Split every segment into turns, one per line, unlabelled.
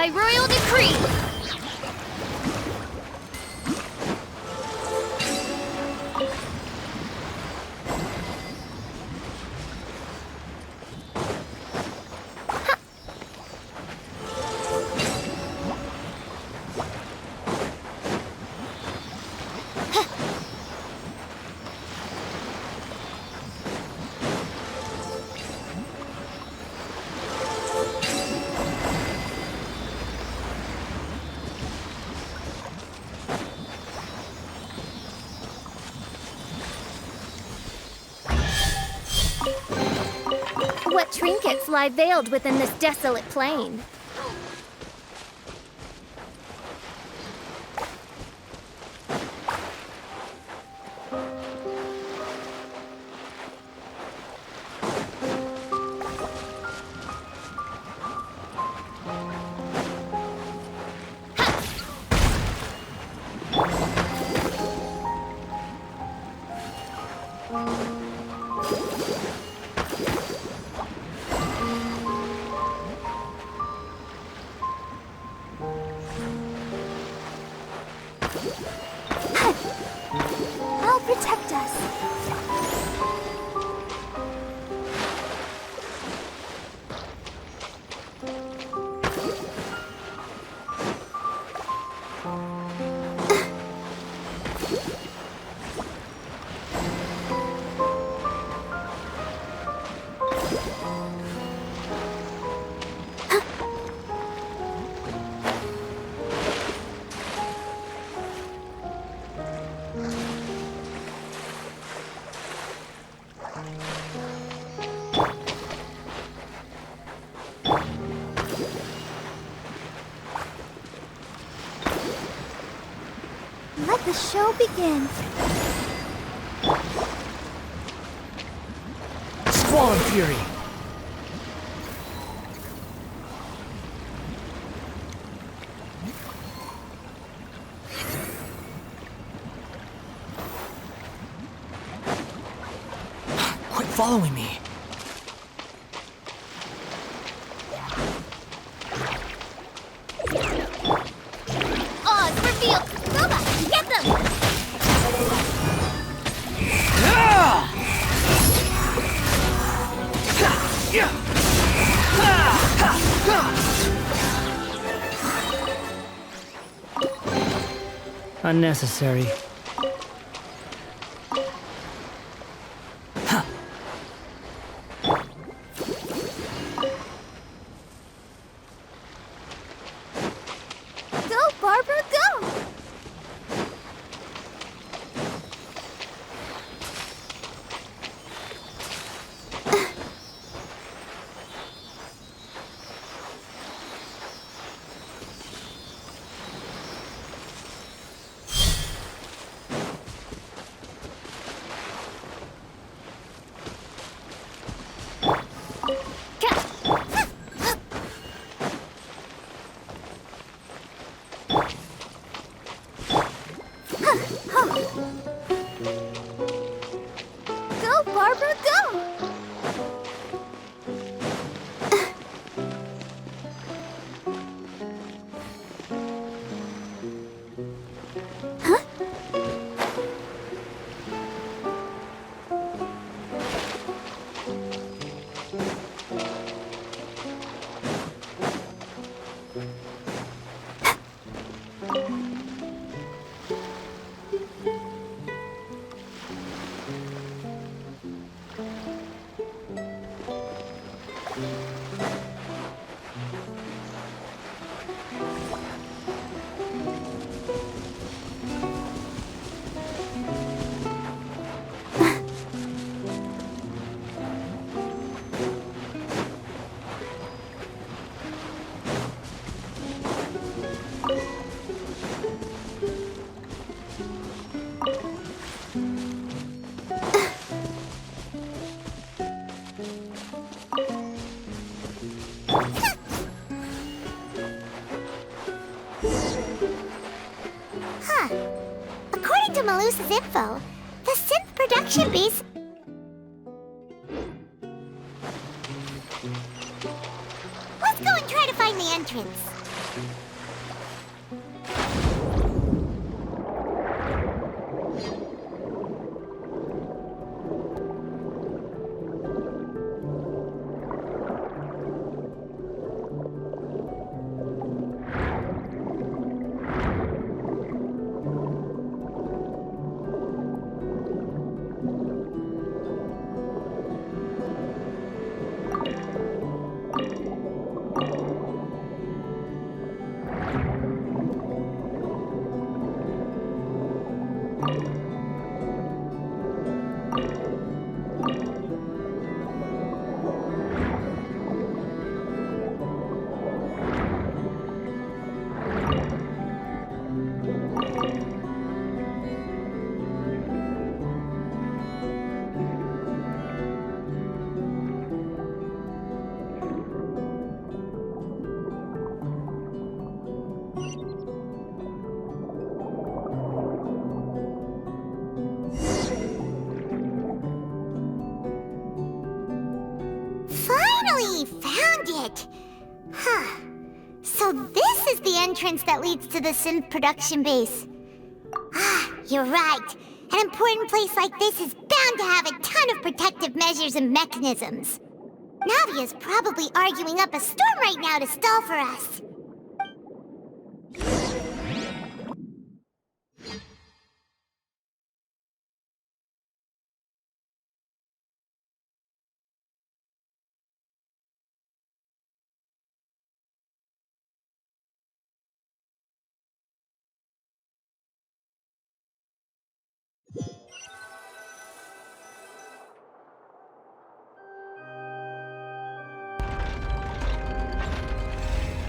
by royal decree. What trinkets lie veiled within this desolate plain? I'll protect us. Let the show begin.
Squall and Fury! Quit following me!
Oz revealed! Nova, get them!
Unnecessary.
Go, Barbara, go! Go, Barbara, go! According to Malusa's info, the synth production base... Let's go and try to find the entrance. Finally found it! Huh. So this is the entrance that leads to the synth production base. Ah, you're right. An important place like this is bound to have a ton of protective measures and mechanisms. Navia's probably arguing up a storm right now to stall for us.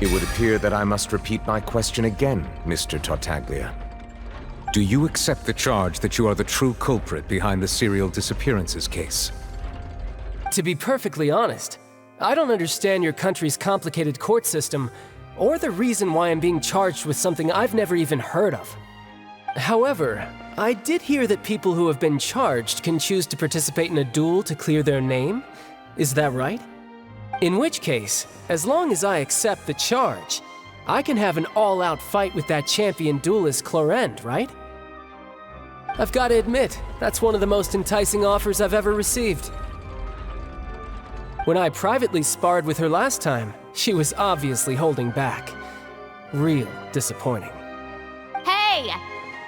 It would appear that I must repeat my question again, Mr. Tartaglia. Do you accept the charge that you are the true culprit behind the serial disappearances case?
To be perfectly honest, I don't understand your country's complicated court system, or the reason why I'm being charged with something I've never even heard of. However, I did hear that people who have been charged can choose to participate in a duel to clear their name. Is that right? In which case, as long as I accept the charge, I can have an all-out fight with that champion duelist Clorend, right? I've got to admit, that's one of the most enticing offers I've ever received. When I privately sparred with her last time, she was obviously holding back. Real disappointing.
Hey!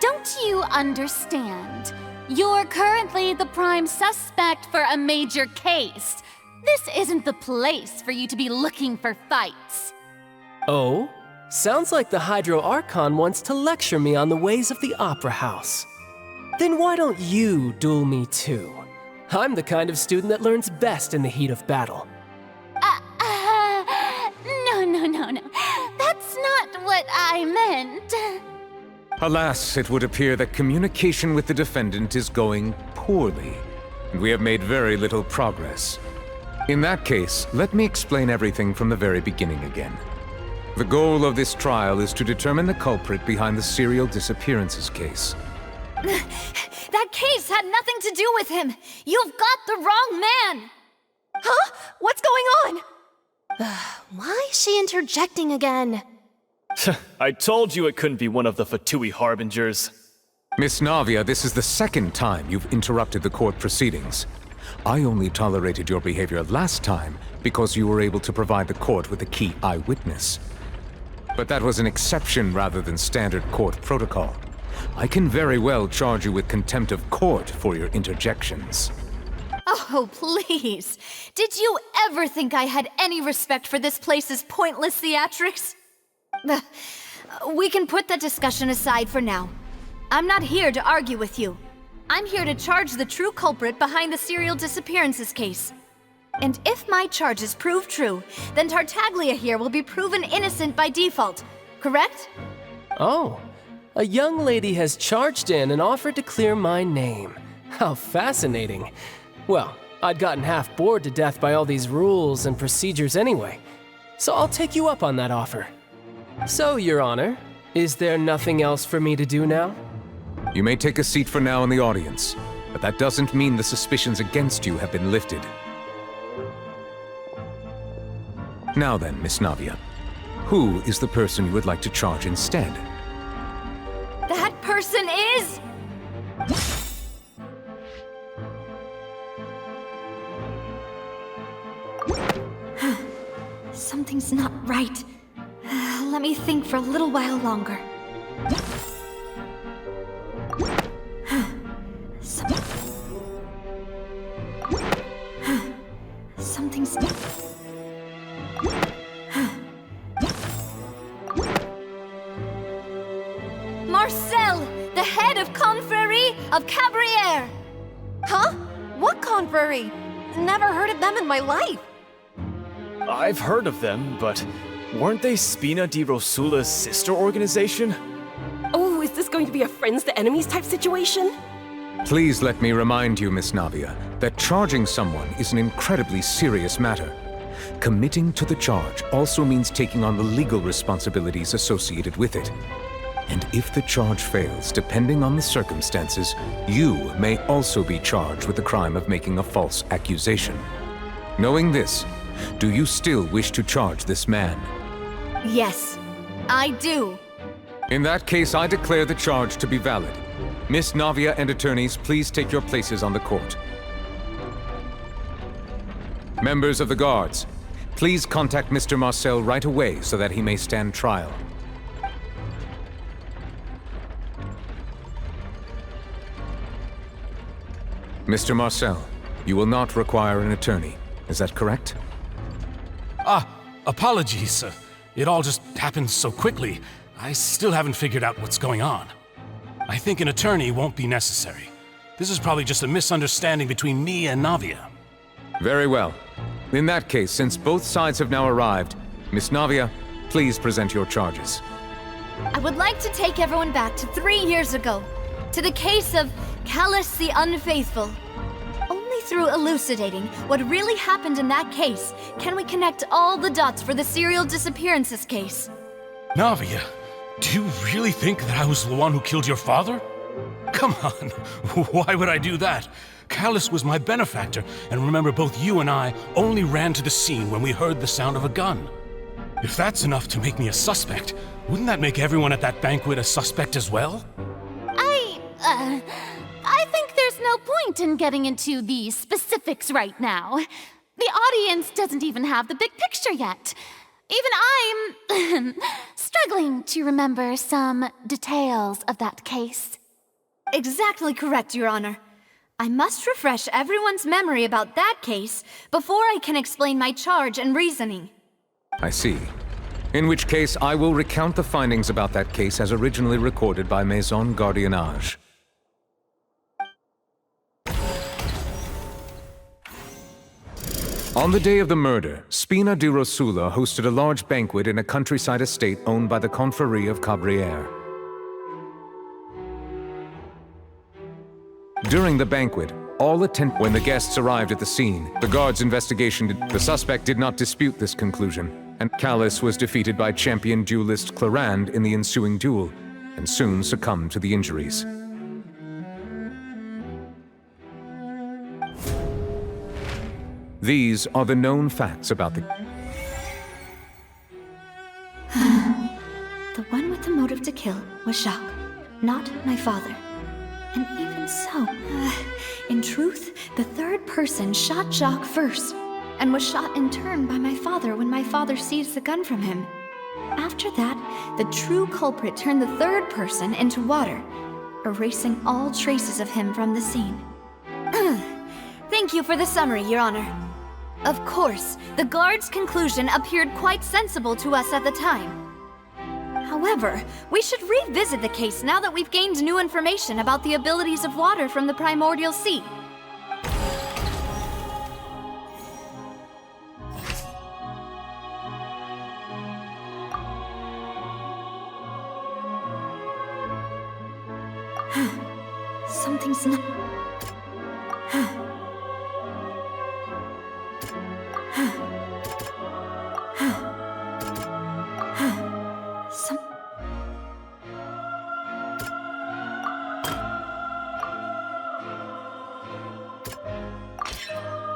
Don't you understand? You're currently the prime suspect for a major case. This isn't the place for you to be looking for fights.
Oh? Sounds like the Hydro Archon wants to lecture me on the ways of the Opera House. Then why don't you duel me too? I'm the kind of student that learns best in the heat of battle.
No. That's not what I meant.
Alas, it would appear that communication with the defendant is going poorly, and we have made very little progress. In that case, let me explain everything from the very beginning again. The goal of this trial is to determine the culprit behind the serial disappearances case.
That case had nothing to do with him. You've got the wrong man.
Huh? What's going on? Why is she interjecting again?
I told you it couldn't be one of the Fatui Harbingers.
Miss Navia, this is the second time you've interrupted the court proceedings. I only tolerated your behavior last time because you were able to provide the court with a key eyewitness. But that was an exception rather than standard court protocol. I can very well charge you with contempt of court for your interjections.
Oh, please. Did you ever think I had any respect for this place's pointless theatrics? We can put that discussion aside for now. I'm not here to argue with you. I'm here to charge the true culprit behind the serial disappearances case. And if my charges prove true, then Tartaglia here will be proven innocent by default, correct?
Oh, a young lady has charged in and offered to clear my name. How fascinating. Well, I'd gotten half bored to death by all these rules and procedures anyway, so I'll take you up on that offer. So, Your Honor, is there nothing else for me to do now?
You may take a seat for now in the audience, but that doesn't mean the suspicions against you have been lifted. Now then, Miss Navia, Who is the person you would like to charge instead?
That person is... Something's not right. Let me think for a little while longer. Something's... Marcel, the head of Confrérie of Cabrières!
Huh? What confrérie? Never heard of them in my life.
I've heard of them, but weren't they Spina di Rosula's sister organization?
Oh, is this going to be a friends to enemies type situation?
Please let me remind you, Miss Navia, that charging someone is an incredibly serious matter. Committing to the charge also means taking on the legal responsibilities associated with it. And if the charge fails, depending on the circumstances, you may also be charged with the crime of making a false accusation. Knowing this, do you still wish to charge this man?
Yes, I do.
In that case, I declare the charge to be valid. Miss Navia and attorneys, please take your places on the court. Members of the guards, please contact Mr. Marcel right away so that he may stand trial. Mr. Marcel, you will not require an attorney. Is that correct?
Apologies. It all just happened so quickly. I still haven't figured out what's going on. I think an attorney won't be necessary. This is probably just a misunderstanding between me and Navia.
Very well. In that case, since both sides have now arrived, Miss Navia, please present your charges.
I would like to take everyone back to 3 years ago, to the case of Callus the Unfaithful. Only through elucidating what really happened in that case can we connect all the dots for the serial disappearances case.
Navia, do you really think that I was the one who killed your father? Come on, why would I do that? Callus was my benefactor, and remember both you and I only ran to the scene when we heard the sound of a gun. If that's enough to make me a suspect, wouldn't that make everyone at that banquet a suspect as well?
I think there's no point in getting into the specifics right now. The audience doesn't even have the big picture yet. Even I'm struggling to remember some details of that case.
Exactly correct, Your Honor. I must refresh everyone's memory about that case before I can explain my charge and reasoning.
I see. In which case, I will recount the findings about that case as originally recorded by Maison Gardiennage. On the day of the murder, Spina di Rosula hosted a large banquet in a countryside estate owned by the Confrérie of Cabrières. During the banquet, when the guests arrived at the scene, the guards' investigation the suspect did not dispute this conclusion, and Callus was defeated by champion duelist Clarande in the ensuing duel, and soon succumbed to the injuries. These are the known facts about the...
The one with the motive to kill was Jacques, not my father. And even so, in truth, the third person shot Jacques first, and was shot in turn by my father when my father seized the gun from him. After that, the true culprit turned the third person into water, erasing all traces of him from the scene. Thank you for the summary, Your Honor. Of course, the guard's conclusion appeared quite sensible to us at the time. However, we should revisit the case now that we've gained new information about the abilities of water from the primordial sea. Something's not...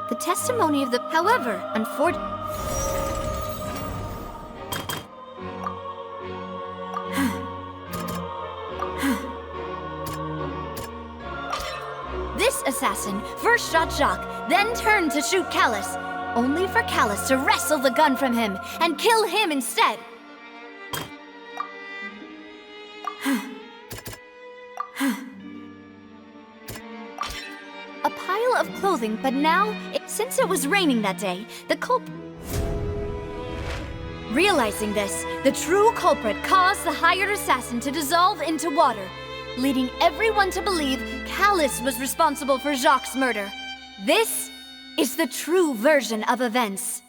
The testimony of the... However, this assassin first shot Jacques, then turned to shoot Callus, only for Callus to wrestle the gun from him and kill him instead. A pile of clothing, but now, since it was raining that day, the culprit... Realizing this, the true culprit caused the hired assassin to dissolve into water, leading everyone to believe Callus was responsible for Jacques' murder. This is the true version of events.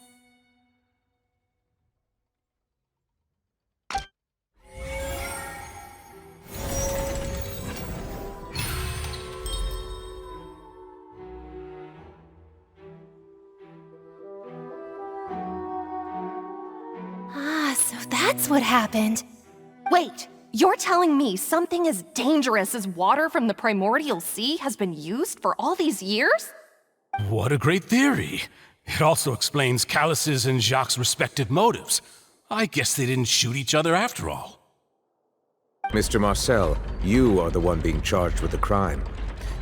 So that's what happened. Wait, you're telling me something as dangerous as water from the primordial sea has been used for all these years?
What a great theory. It also explains Callus's and Jacques' respective motives. I guess they didn't shoot each other after all.
Mr. Marcel, you are the one being charged with the crime.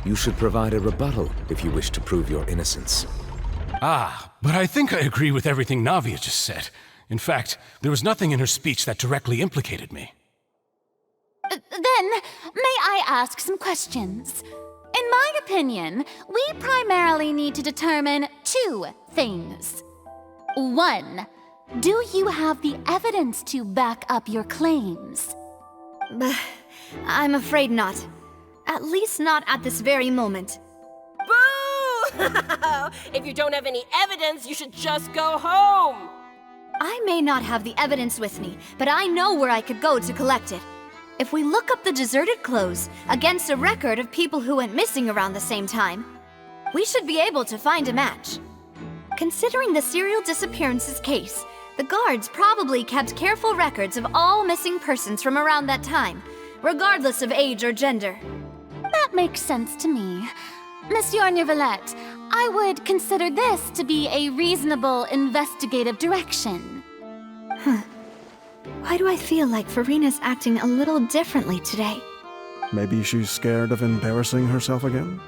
You should provide a rebuttal if you wish to prove your innocence.
Ah, but I think I agree with everything Navia just said. In fact, there was nothing in her speech that directly implicated me.
Then, may I ask some questions? In my opinion, we primarily need to determine two things. One, do you have the evidence to back up your claims?
I'm afraid not. At least not at this very moment.
Boo! If you don't have any evidence, you should just go home!
I may not have the evidence with me, but I know where I could go to collect it. If we look up the deserted clothes against a record of people who went missing around the same time, we should be able to find a match. Considering the serial disappearances case, the guards probably kept careful records of all missing persons from around that time, regardless of age or gender.
That makes sense to me. Monsieur Neuvillette, I would consider this to be a reasonable investigative direction.
Why do I feel like Farina's acting a little differently today?
Maybe she's scared of embarrassing herself again?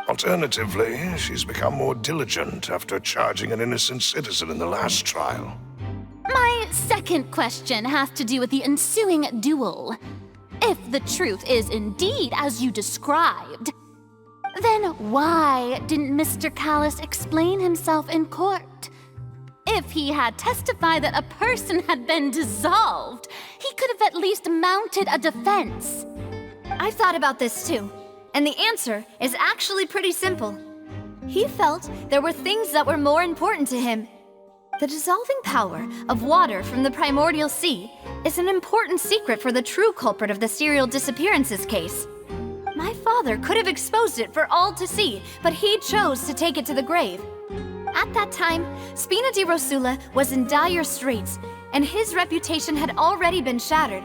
Alternatively, she's become more diligent after charging an innocent citizen in the last trial.
My second question has to do with the ensuing duel. If the truth is indeed as you described, then why didn't Mr. Callus explain himself in court? If he had testified that a person had been dissolved, he could have at least mounted a defense.
I've thought about this too, and the answer is actually pretty simple. He felt there were things that were more important to him. The dissolving power of water from the primordial sea is an important secret for the true culprit of the serial disappearances case. My father could have exposed it for all to see, but he chose to take it to the grave. At that time, Spina di Rosula was in dire straits, and his reputation had already been shattered.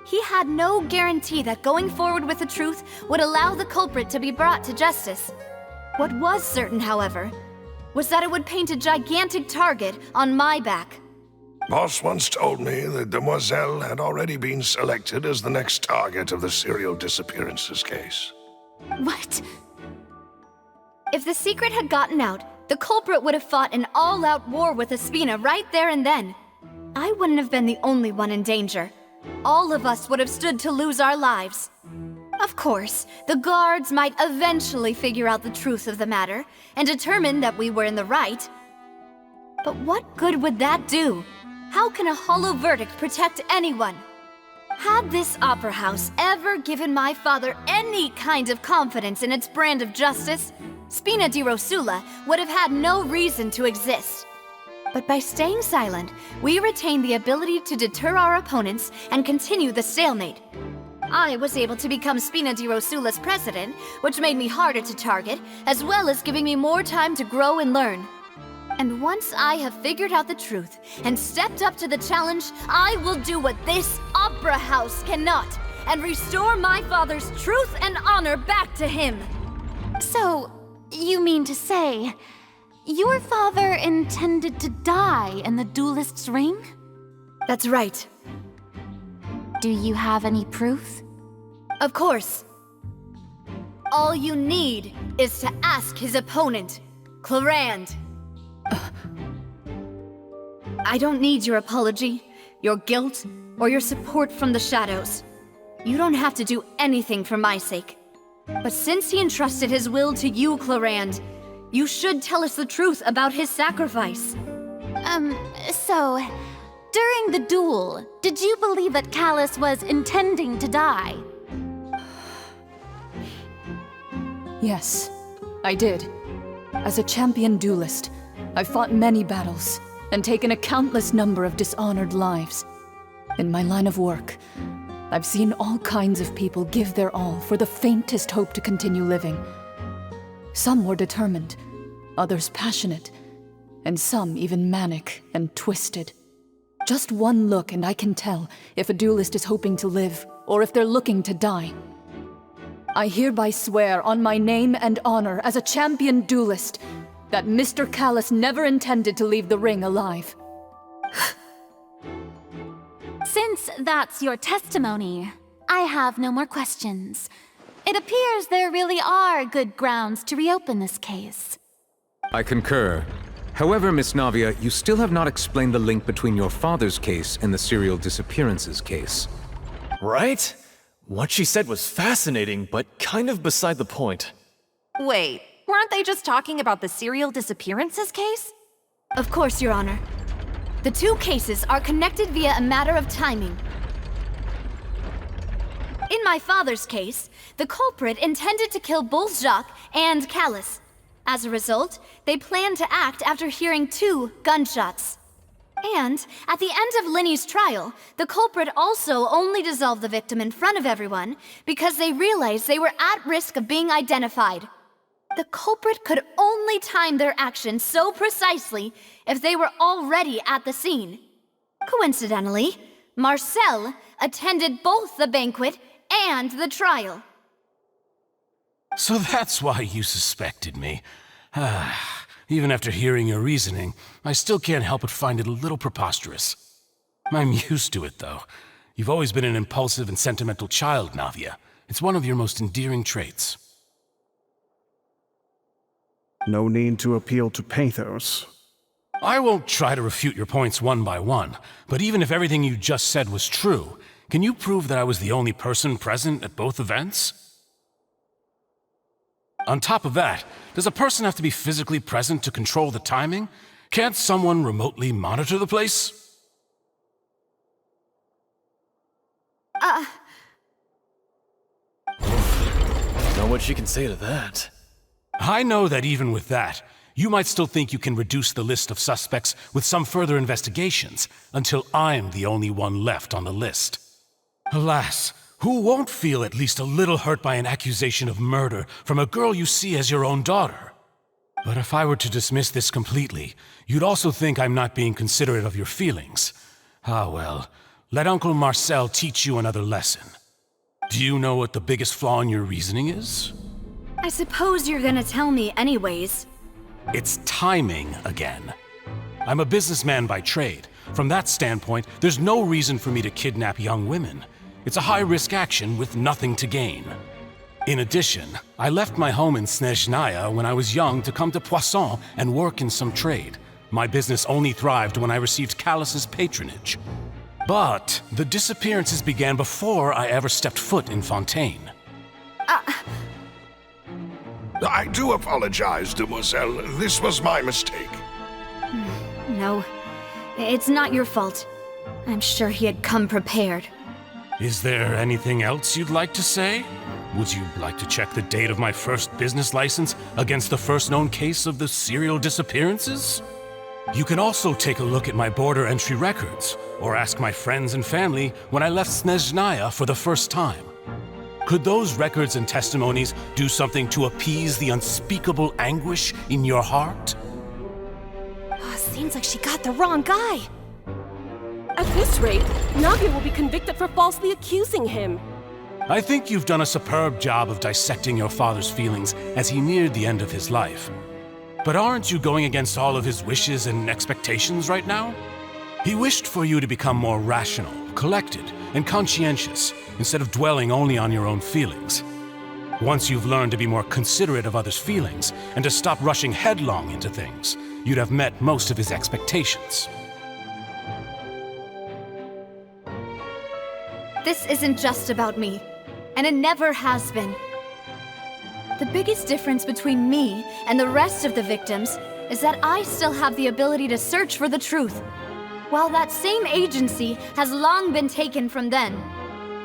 He had no guarantee that going forward with the truth would allow the culprit to be brought to justice. What was certain, however, was that it would paint a gigantic target on my back.
Boss once told me that Demoiselle had already been selected as the next target of the serial disappearances case.
What?
If the secret had gotten out, the culprit would have fought an all-out war with Espina right there and then. I wouldn't have been the only one in danger. All of us would have stood to lose our lives. Of course, the guards might eventually figure out the truth of the matter and determine that we were in the right. But what good would that do? How can a hollow verdict protect anyone? Had this opera house ever given my father any kind of confidence in its brand of justice, Spina di Rosula would have had no reason to exist. But by staying silent, we retained the ability to deter our opponents and continue the stalemate. I was able to become Spina di Rosula's president, which made me harder to target, as well as giving me more time to grow and learn. And once I have figured out the truth and stepped up to the challenge, I will do what this opera house cannot, and restore my father's truth and honor back to him.
So, you mean to say, your father intended to die in the duelist's ring?
That's right.
Do you have any proof?
Of course. All you need is to ask his opponent, Clarand. I don't need your apology, your guilt, or your support from the shadows. You don't have to do anything for my sake. But since he entrusted his will to you, Clarand, you should tell us the truth about his sacrifice.
So, during the duel, did you believe that Callus was intending to die?
Yes, I did. As a champion duelist, I've fought many battles and taken a countless number of dishonored lives. In my line of work, I've seen all kinds of people give their all for the faintest hope to continue living. Some were determined, others passionate, and some even manic and twisted. Just one look and I can tell if a duelist is hoping to live or if they're looking to die. I hereby swear on my name and honor as a champion duelist that Mr. Callus never intended to leave the ring alive.
Since that's your testimony, I have no more questions. It appears there really are good grounds to reopen this case.
I concur. However, Miss Navia, you still have not explained the link between your father's case and the serial disappearances case.
Right? What she said was fascinating, but kind of beside the point.
Wait, weren't they just talking about the serial disappearances case?
Of course, Your Honor. The two cases are connected via a matter of timing. In my father's case, the culprit intended to kill both Jacques and Callus. As a result, they planned to act after hearing 2 gunshots. And at the end of Linny's trial, the culprit also only dissolved the victim in front of everyone because they realized they were at risk of being identified. The culprit could only time their actions so precisely if they were already at the scene. Coincidentally, Marcel attended both the banquet and the trial.
So that's why you suspected me. Even after hearing your reasoning, I still can't help but find it a little preposterous. I'm used to it, though. You've always been an impulsive and sentimental child, Navia. It's one of your most endearing traits.
No need to appeal to pathos.
I won't try to refute your points one by one, but even if everything you just said was true, can you prove that I was the only person present at both events? On top of that, does a person have to be physically present to control the timing? Can't someone remotely monitor the place?
Know what she can say to that.
I know that even with that, you might still think you can reduce the list of suspects with some further investigations until I'm the only one left on the list. Alas, who won't feel at least a little hurt by an accusation of murder from a girl you see as your own daughter? But if I were to dismiss this completely, you'd also think I'm not being considerate of your feelings. Ah well, let Uncle Marcel teach you another lesson. Do you know what the biggest flaw in your reasoning is?
I suppose you're gonna tell me anyways.
It's timing again. I'm a businessman by trade. From that standpoint, there's no reason for me to kidnap young women. It's a high-risk action with nothing to gain. In addition, I left my home in Snezhnaya when I was young to come to Poisson and work in some trade. My business only thrived when I received Callus's patronage. But the disappearances began before I ever stepped foot in Fontaine.
I do apologize, demoiselle. This was my mistake.
No, it's not your fault. I'm sure he had come prepared.
Is there anything else you'd like to say? Would you like to check the date of my first business license against the first known case of the serial disappearances? You can also take a look at my border entry records, or ask my friends and family when I left Snezhnaya for the first time. Could those records and testimonies do something to appease the unspeakable anguish in your heart?
Seems like she got the wrong guy.
At this rate, Navia will be convicted for falsely accusing him.
I think you've done a superb job of dissecting your father's feelings as he neared the end of his life. But aren't you going against all of his wishes and expectations right now? He wished for you to become more rational, collected, and conscientious, instead of dwelling only on your own feelings. Once you've learned to be more considerate of others' feelings and to stop rushing headlong into things, you'd have met most of his expectations.
This isn't just about me, and it never has been. The biggest difference between me and the rest of the victims is that I still have the ability to search for the truth, while that same agency has long been taken from them.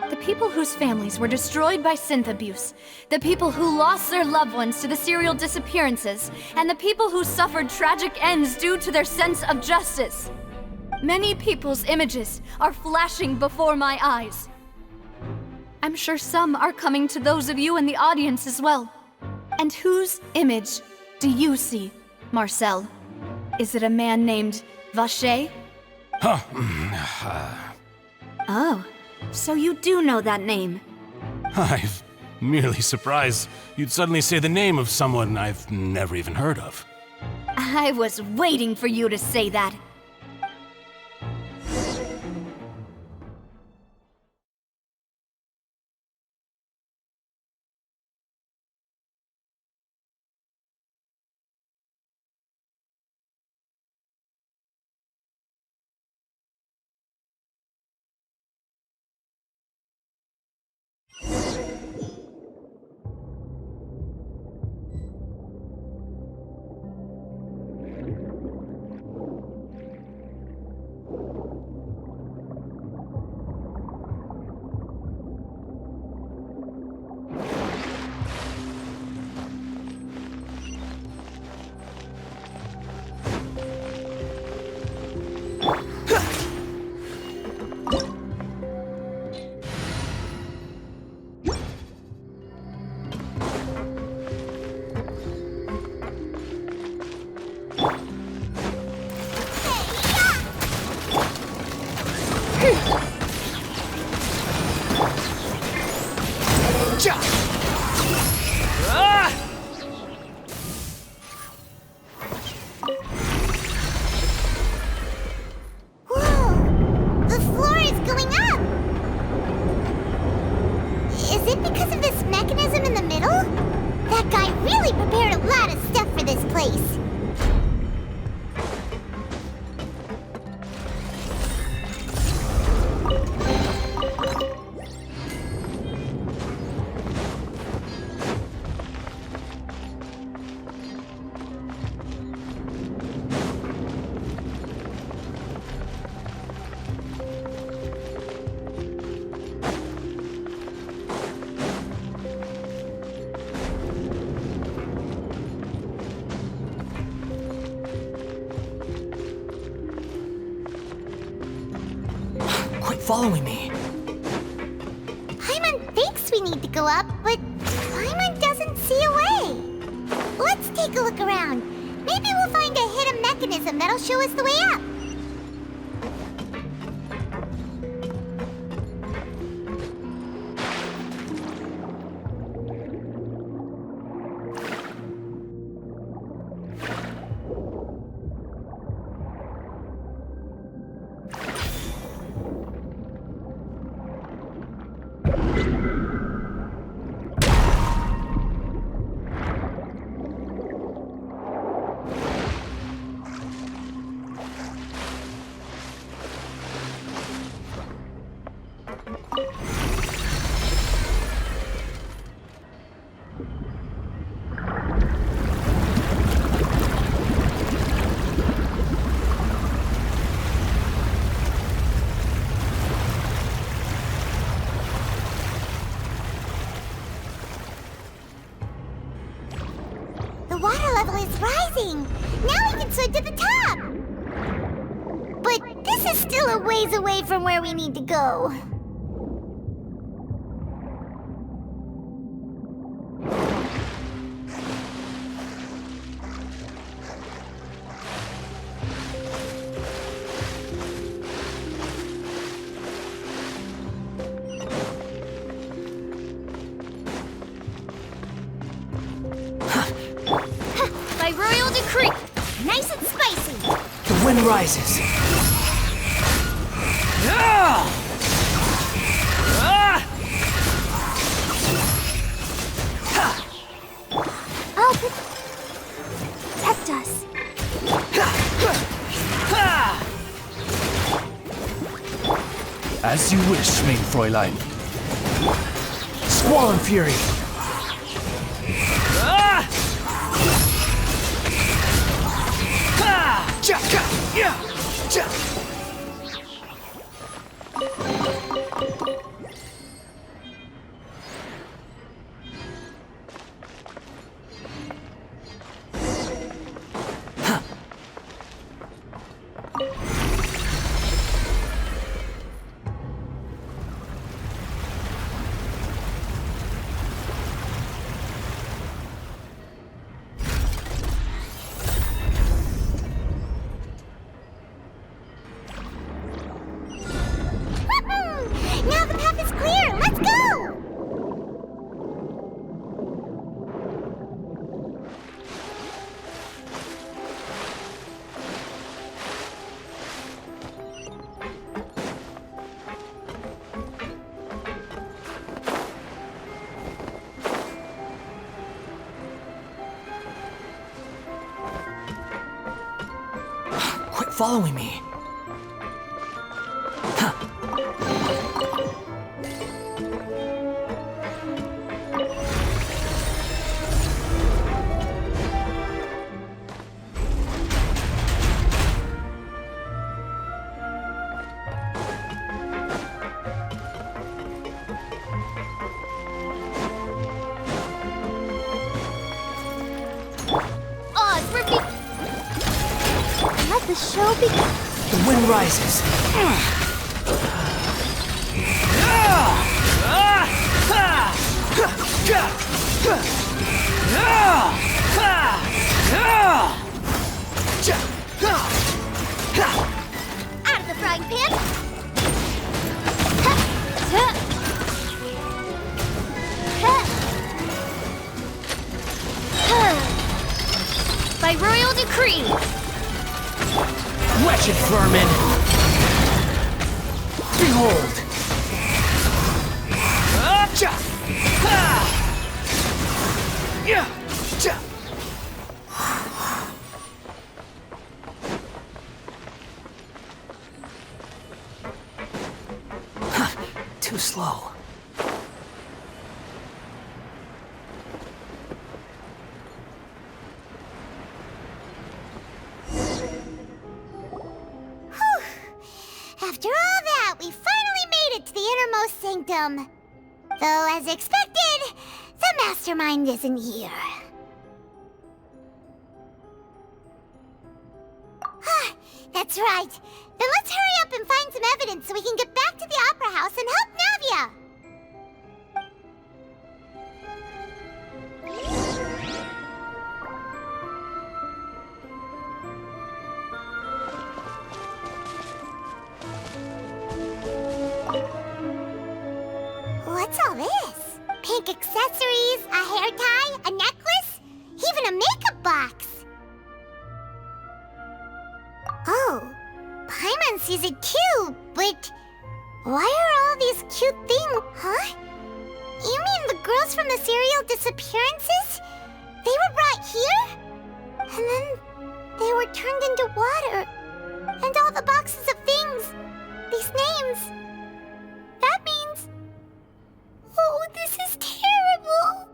The people whose families were destroyed by synth abuse, the people who lost their loved ones to the serial disappearances, and the people who suffered tragic ends due to their sense of justice. Many people's images are flashing before my eyes. I'm sure some are coming to those of you in the audience as well. And whose image do you see, Marcel? Is it a man named Vacher? Oh, so you do know that name.
I'm merely surprised you'd suddenly say the name of someone I've never even heard of.
I was waiting for you to say that.
Following me.
Paimon thinks we need to go up, but Paimon doesn't see a way. Let's take a look around. Maybe we'll find a hidden mechanism that'll show us the way up. The water level is rising! Now we can swim to the top! But this is still a ways away from where we need to go.
By royal decree, nice and spicy.
The wind rises. Ah!
Protect us.
As you wish, main Fräulein. Squall and Fury!
Now the path is clear! Let's go!
Quit following me.
Let the show begin.
The wind rises.
Out of the frying pan.
By royal decree.
Wretched vermin! Behold!
Too slow.
After all that, we finally made it to the innermost sanctum. Though, as expected, the mastermind isn't here. That's right. Then let's hurry up and find some evidence so we can get back to the Opera House and help Navia. What's all this? Pink accessories, a hair tie, a necklace, even a makeup box. Oh, Paimon sees it too, but why are all these cute things, huh? You mean the girls from the serial disappearances? They were brought here? And then they were turned into water. And all the boxes of things, these names. That means... Oh, this is terrible!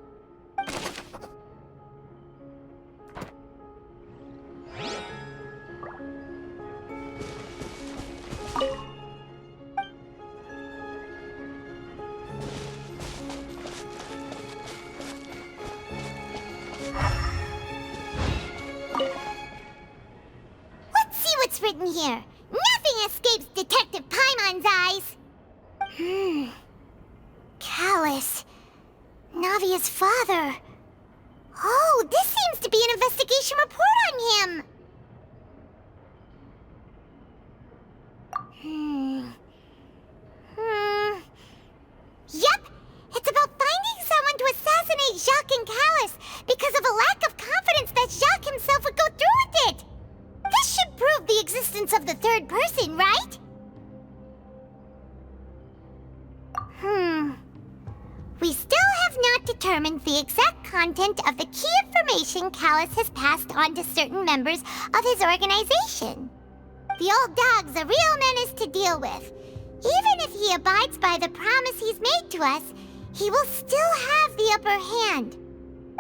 Let's see what's written here. Nothing escapes Detective Paimon's eyes. Callus. Navia's father. Oh, this seems to be an investigation report on him. Yep, it's about finding someone to assassinate Jacques and Callus because of a lack of confidence that Jacques himself would go through with it. This should prove the existence of the third person, right? We still have not determined the exact content of the key information Callus has passed on to certain members of his organization. The old dog's a real menace to deal with. Even if he abides by the promise he's made to us, he will still have the upper hand.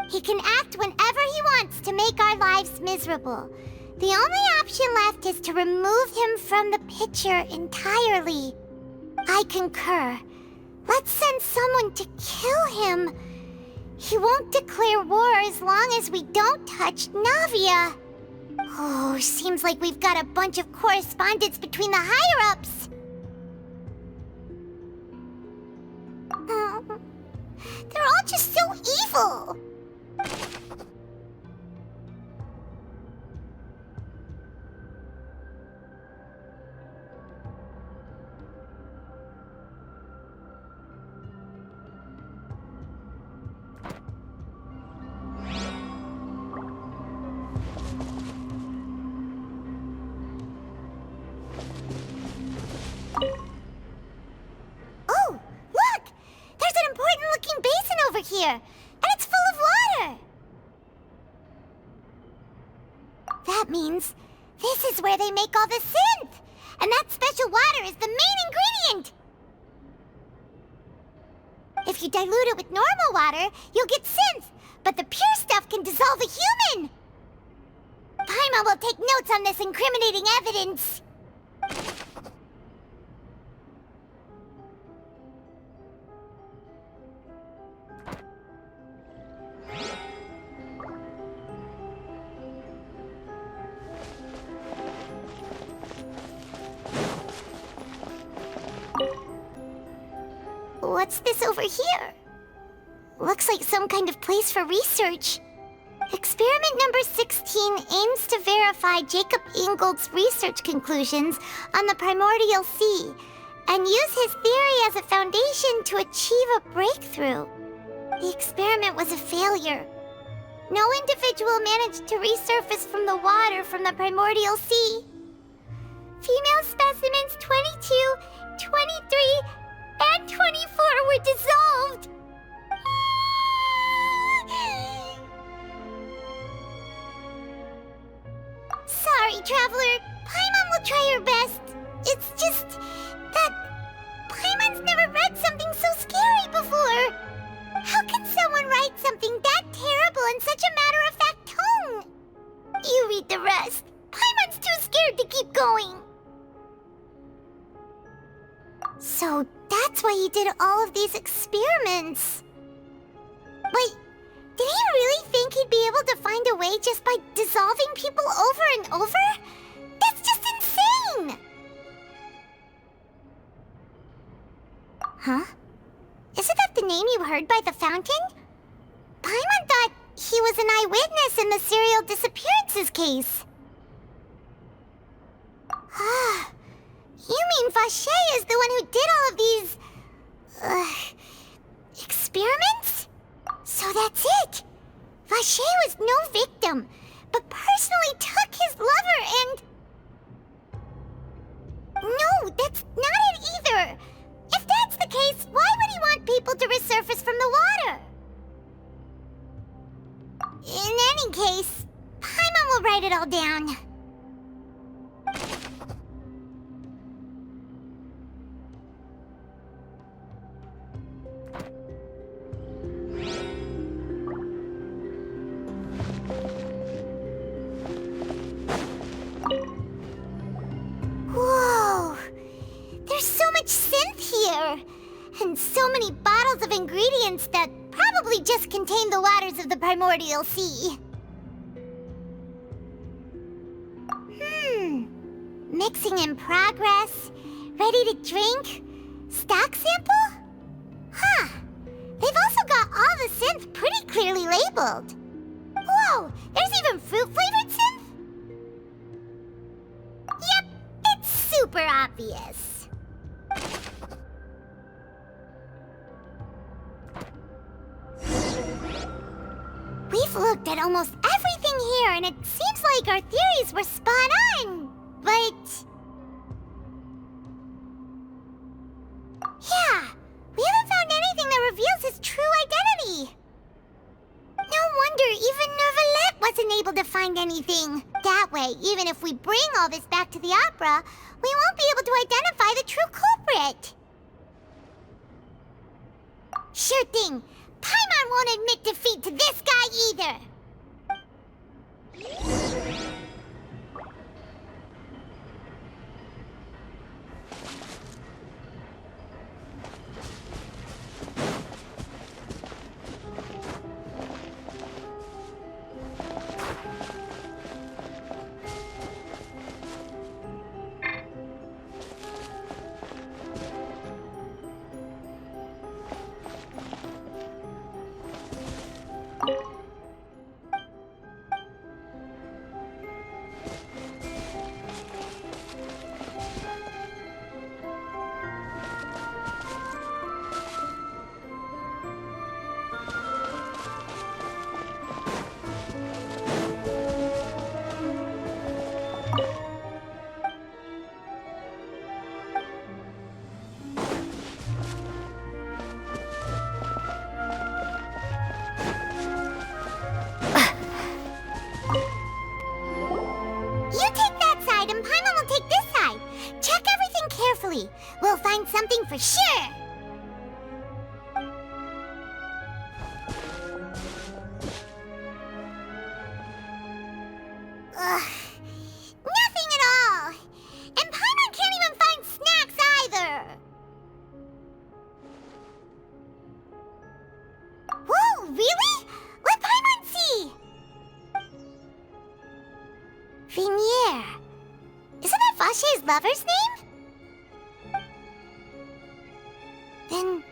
He can act whenever he wants to make our lives miserable. The only option left is to remove him from the picture entirely. I concur. Let's send someone to kill him. He won't declare war as long as we don't touch Navia. Oh, seems like we've got a bunch of correspondence between the higher-ups. They're all just so evil. Oh, look! There's an important-looking basin over here, and it's full of water! That means this is where they make all the synth! And that special water is the main ingredient! If you dilute it with normal water, you'll get synth, but the pure stuff can dissolve a human! Paimon will take notes on this incriminating evidence. What's this over here? Looks like some kind of place for research. Experiment number 16 aims to verify Jacob Ingold's research conclusions on the primordial sea and use his theory as a foundation to achieve a breakthrough. The experiment was a failure. No individual managed to resurface from the water from the primordial sea. Female specimens 22, 23, and 24 were dissolved. Sorry, Traveler. Paimon will try her best. It's just that Paimon's never read something so scary before. How can someone write something that terrible in such a matter-of-fact tone? You read the rest. Paimon's too scared to keep going. So that's why he did all of these experiments. Wait, did he really think he'd be able to find a way just by dissolving people over and over? That's just insane! Huh? Isn't that the name you heard by the fountain? Paimon thought he was an eyewitness in the serial disappearances case. Ah, you mean Vache is the one who did all of these... experiments? So that's it! Vache was no victim, but personally took his lover and... No, that's not it either! If that's the case, why would he want people to resurface from the water? In any case, Paimon will write it all down. Whoa! There's so much synth here! And so many bottles of ingredients that probably just contain the waters of the primordial sea. Mixing in progress. Ready to drink? Stock sample? Huh. They've also got all the synth pretty clearly labeled. Whoa! There's even fruit-flavored synth? Yep, it's super obvious. We've looked at almost everything here, and it seems like our theories were spot on, but... Yeah, we haven't found anything that reveals his true identity. able to find anything. That way, even if we bring all this back to the opera, we won't be able to identify the true culprit. Sure thing. Paimon won't admit defeat to this guy either. We'll find something for sure! Ugh. Nothing at all! And Paimon can't even find snacks either! Whoa, really? Let Paimon see! Vinier. Isn't that Vache's lover's name? Then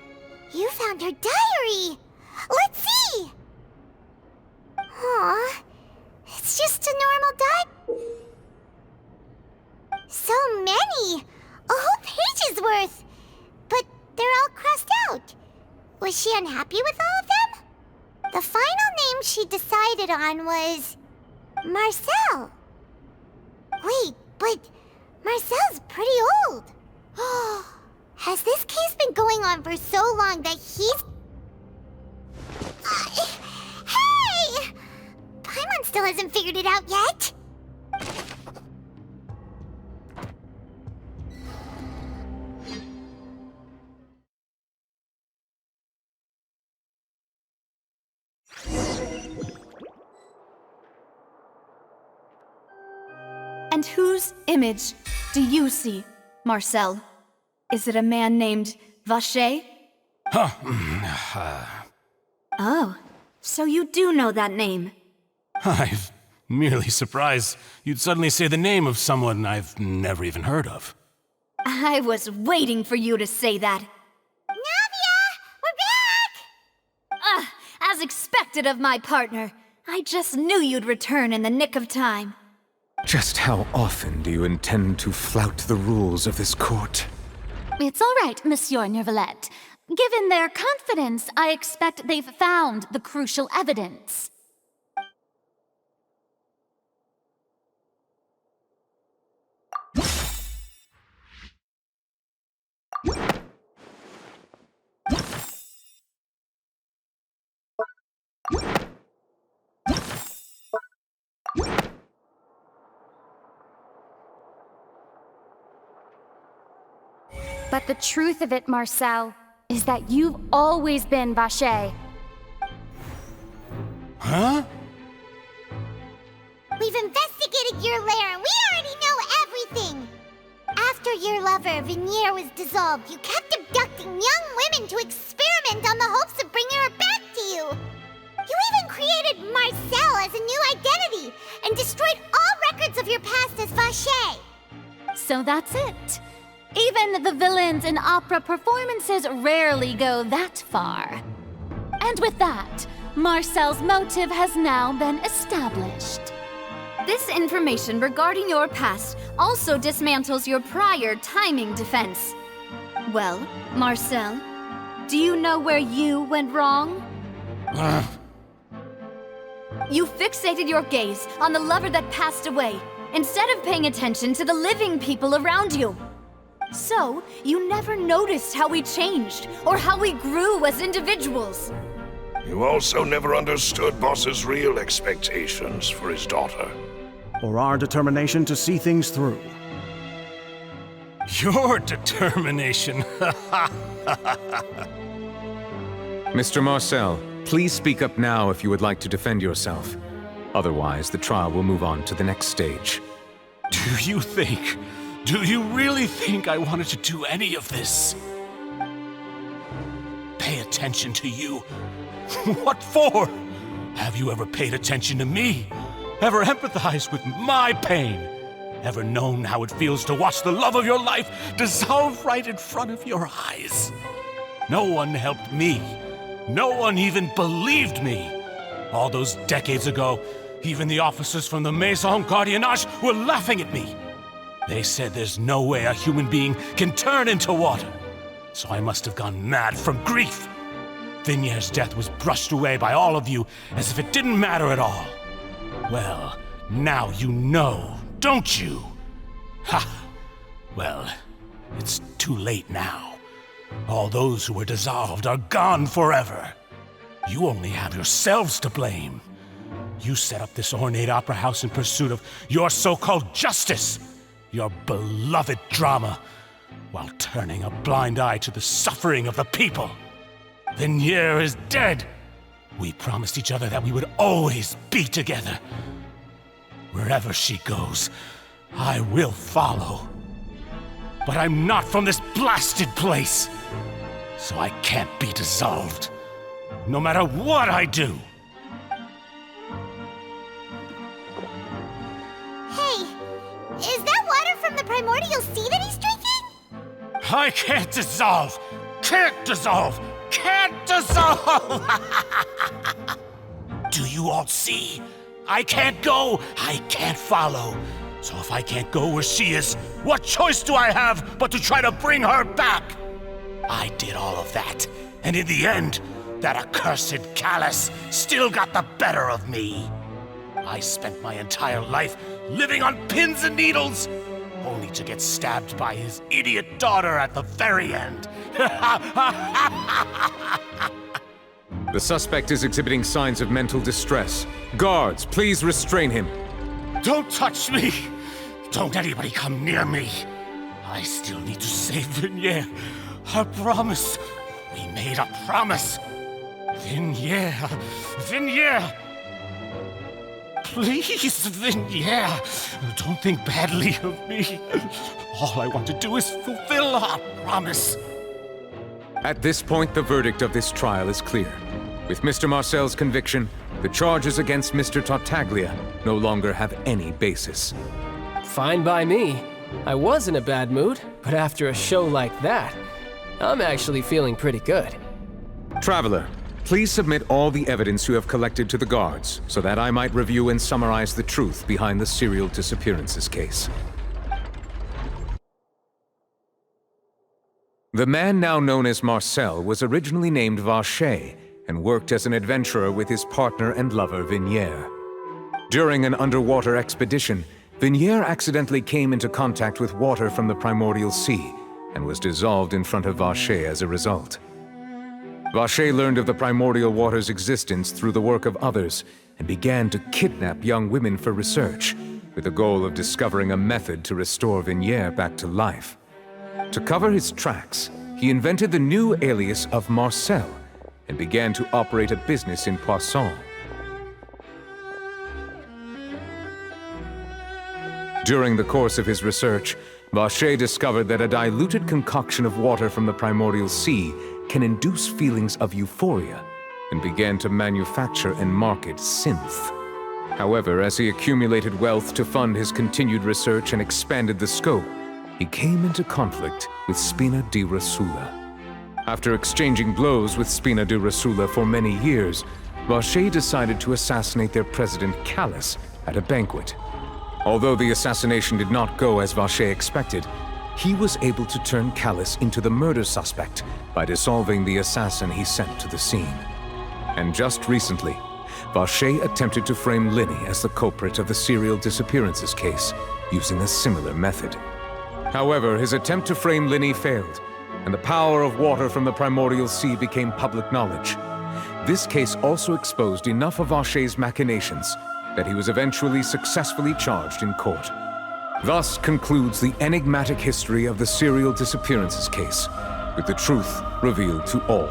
you found her diary! Let's see! Aw, it's just a normal diary. So many! A whole page's worth! But they're all crossed out. Was she unhappy with all of them? The final name she decided on was... Marcel. Wait, but Marcel's pretty old. Has this case been going on for so long that he's... Hey! Paimon still hasn't figured it out yet.
And whose image do you see, Marcel? Is it a man named Vache? Oh, so you do know that name.
I'm merely surprised you'd suddenly say the name of someone I've never even heard of.
I was waiting for you to say that.
Navia! We're back!
As expected of my partner. I just knew you'd return in the nick of time.
Just how often do you intend to flout the rules of this court?
It's all right, Monsieur Neuvillette. Given their confidence, I expect they've found the crucial evidence. But the truth of it, Marcel, is that you've always been Vache.
Huh?
We've investigated your lair and we already know everything! After your lover, Vinier, was dissolved, you kept abducting young women to experiment on the hopes of bringing her back to you! You even created Marcel as a new identity and destroyed all records of your past as Vache!
So that's it. Even the villains in opera performances rarely go that far. And with that, Marcel's motive has now been established.
This information regarding your past also dismantles your prior timing defense. Well, Marcel, do you know where you went wrong? You fixated your gaze on the lover that passed away, instead of paying attention to the living people around you. So, you never noticed how we changed, or how we grew as individuals.
You also never understood Boss's real expectations for his daughter.
Or our determination to see things through.
Your determination.
Mr. Marcel, please speak up now if you would like to defend yourself. Otherwise, the trial will move on to the next stage.
Do you really think I wanted to do any of this? Pay attention to you? What for? Have you ever paid attention to me? Ever empathized with my pain? Ever known how it feels to watch the love of your life dissolve right in front of your eyes? No one helped me. No one even believed me. All those decades ago, even the officers from the Maison Gardiennage were laughing at me. They said there's no way a human being can turn into water. So I must have gone mad from grief. Vigniere's death was brushed away by all of you as if it didn't matter at all. Well, now you know, don't you? Ha! Well, it's too late now. All those who were dissolved are gone forever. You only have yourselves to blame. You set up this ornate opera house in pursuit of your so-called justice, your beloved drama, while turning a blind eye to the suffering of the people. Vigniere is dead. We promised each other that we would always be together. Wherever she goes, I will follow. But I'm not from this blasted place, so I can't be dissolved, no matter what I do.
Hey, is that water from the primordial sea that he's drinking?
I can't dissolve! Can't dissolve! Can't dissolve! Do you all see? I can't go, I can't follow. So if I can't go where she is, what choice do I have but to try to bring her back? I did all of that, and in the end, that accursed Callus still got the better of me. I spent my entire life living on pins and needles, only to get stabbed by his idiot daughter at the very end.
The suspect is exhibiting signs of mental distress. Guards, please restrain him.
Don't touch me! Don't anybody come near me! I still need to save Vigniere. Our promise. We made a promise. Vigniere. Vigniere! Please, Vigniere. Don't think badly of me. All I want to do is fulfill our promise.
At this point, the verdict of this trial is clear. With Mr. Marcel's conviction, the charges against Mr. Tartaglia no longer have any basis.
Fine by me. I was in a bad mood, but after a show like that, I'm actually feeling pretty good.
Traveler, please submit all the evidence you have collected to the guards, so that I might review and summarize the truth behind the serial disappearances case. The man now known as Marcel was originally named Vacher and worked as an adventurer with his partner and lover Vigniere. During an underwater expedition, Vigniere accidentally came into contact with water from the primordial sea and was dissolved in front of Vacher as a result. Vacher learned of the primordial water's existence through the work of others and began to kidnap young women for research, with the goal of discovering a method to restore Vigniere back to life. To cover his tracks, he invented the new alias of Marcel and began to operate a business in Poisson. During the course of his research, Vacher discovered that a diluted concoction of water from the primordial sea can induce feelings of euphoria, and began to manufacture and market synth. However, as he accumulated wealth to fund his continued research and expanded the scope, he came into conflict with Spina di Rosula. After exchanging blows with Spina di Rosula for many years, Vacher decided to assassinate their president Callus at a banquet. Although the assassination did not go as Vacher expected, he was able to turn Callus into the murder suspect by dissolving the assassin he sent to the scene. And just recently, Vacher attempted to frame Linny as the culprit of the serial disappearances case, using a similar method. However, his attempt to frame Linny failed, and the power of water from the primordial sea became public knowledge. this case also exposed enough of Vache's machinations that he was eventually successfully charged in court. Thus concludes the enigmatic history of the serial disappearances case, with the truth revealed to all.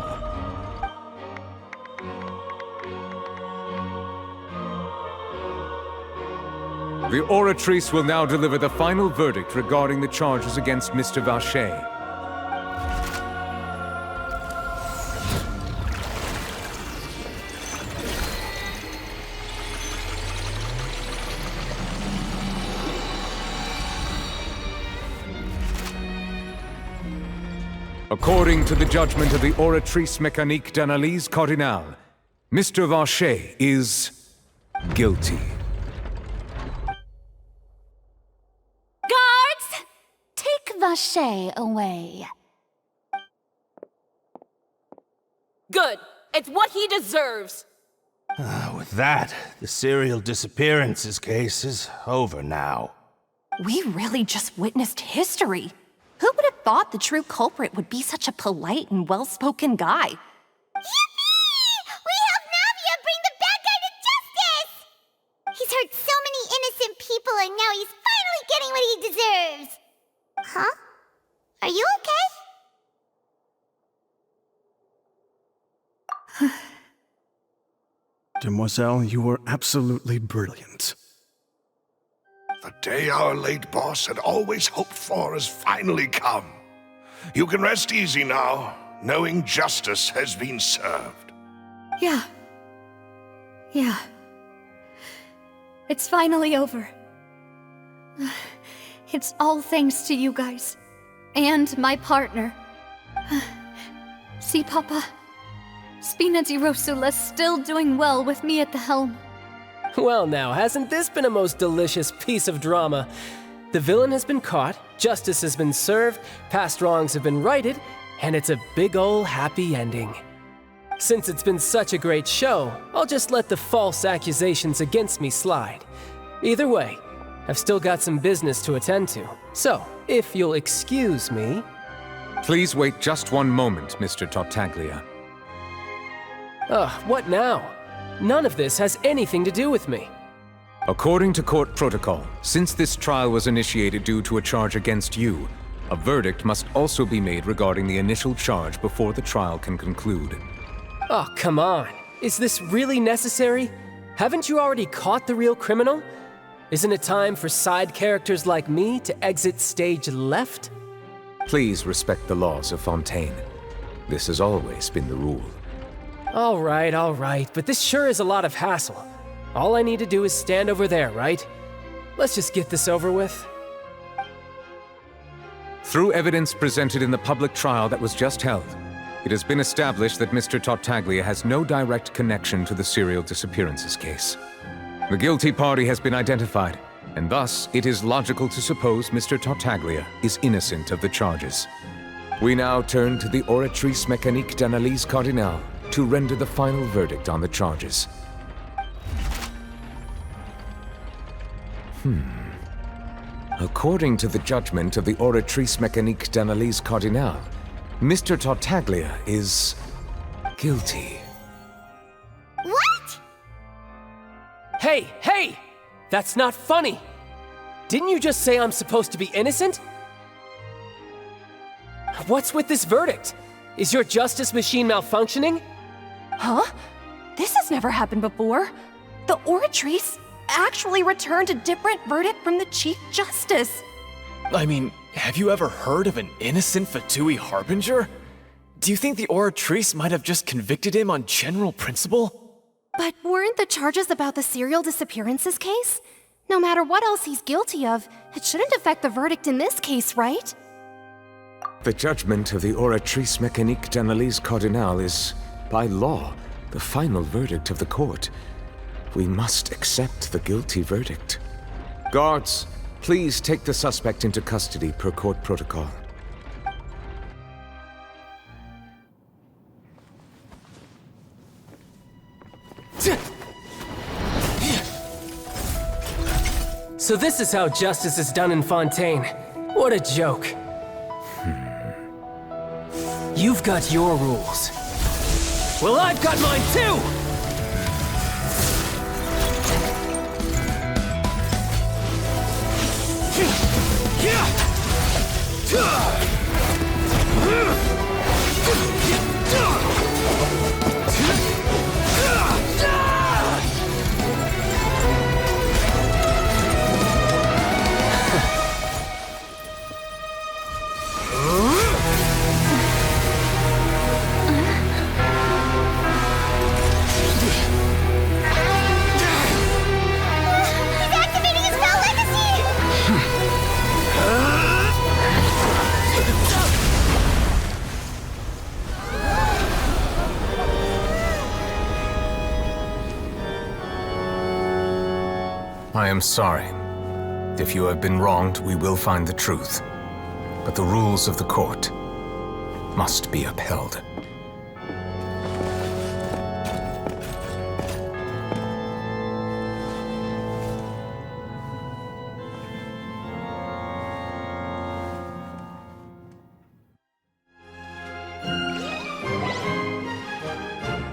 The Oratrice will now deliver the final verdict regarding the charges against Mr. Vache. According to the judgment of the Oratrice Mécanique d'Analyse Cardinale, Mr. Vache is guilty.
Guards! Take Vache away.
Good. It's what he deserves.
With that, the serial disappearances case is over now.
We really just witnessed history. Who would have thought the true culprit would be such a polite and well-spoken guy?
Yippee! We helped Navia bring the bad guy to justice! He's hurt so many innocent people and now he's finally getting what he deserves! Huh? Are you okay?
Demoiselle, you were absolutely brilliant.
The day our late boss had always hoped for has finally come. You can rest easy now, knowing justice has been served.
Yeah. It's finally over. It's all thanks to you guys. And my partner. See, Papa? Spina di Rosula's still doing well with me at the helm.
Well now, hasn't this been a most delicious piece of drama? The villain has been caught, justice has been served, past wrongs have been righted, and it's a big ol' happy ending. Since it's been such a great show, I'll just let the false accusations against me slide. Either way, I've still got some business to attend to, so if you'll excuse me...
Please wait just one moment, Mr. Tartaglia.
What now? None of this has anything to do with me.
According to court protocol, since this trial was initiated due to a charge against you, a verdict must also be made regarding the initial charge before the trial can conclude.
Oh, come on. Is this really necessary? Haven't you already caught the real criminal? Isn't it time for side characters like me to exit stage left?
Please respect the laws of Fontaine. This has always been the rule.
All right, but this sure is a lot of hassle. All I need to do is stand over there, right? Let's just get this over with.
Through evidence presented in the public trial that was just held, it has been established that Mr. Tartaglia has no direct connection to the serial disappearances case. The guilty party has been identified, and thus it is logical to suppose Mr. Tartaglia is innocent of the charges. We now turn to the Oratrice Mécanique d'Analyse Cardinale to render the final verdict on the charges. According to the judgment of the Oratrice Mécanique d'Analyse Cardinale, Mr. Tartaglia is guilty.
What?
Hey! That's not funny! Didn't you just say I'm supposed to be innocent? What's with this verdict? Is your justice machine malfunctioning?
Huh? This has never happened before. The Oratrice actually returned a different verdict from the Chief Justice.
I mean, have you ever heard of an innocent Fatui Harbinger? Do you think the Oratrice might have just convicted him on general principle?
But weren't the charges about the serial disappearances case? No matter what else he's guilty of, it shouldn't affect the verdict in this case, right?
The judgment of the Oratrice Mécanique d'Analyse Cardinale is, by law, the final verdict of the court. We must accept the guilty verdict. Guards, please take the suspect into custody per court protocol.
So this is how justice is done in Fontaine. What a joke. You've got your rules. Well, I've got mine too!
I am sorry. If you have been wronged, we will find the truth. But the rules of the court must be upheld.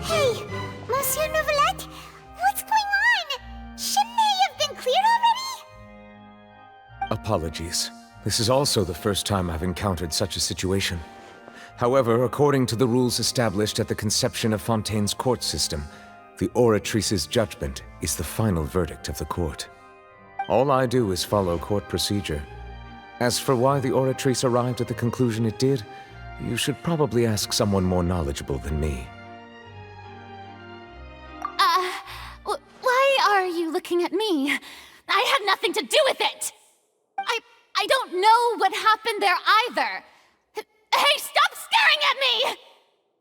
Hey, Monsieur Novelette, what's going on? Shouldn't they have been cleared already?
Apologies. This is also the first time I've encountered such a situation. However, according to the rules established at the conception of Fontaine's court system, the Oratrice's judgment is the final verdict of the court. All I do is follow court procedure. As for why the Oratrice arrived at the conclusion it did, you should probably ask someone more knowledgeable than me.
Why are you looking at me? I had nothing to do with it! I don't know what happened there either. Hey, stop staring at me!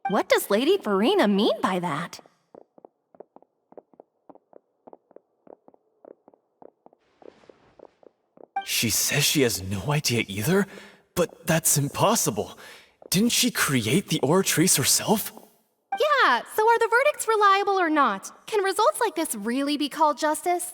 What does Lady Farina mean by that?
She says she has no idea either, but that's impossible. Didn't she create the Oratrice herself?
Yeah, so are the verdicts reliable or not? Can results like this really be called justice?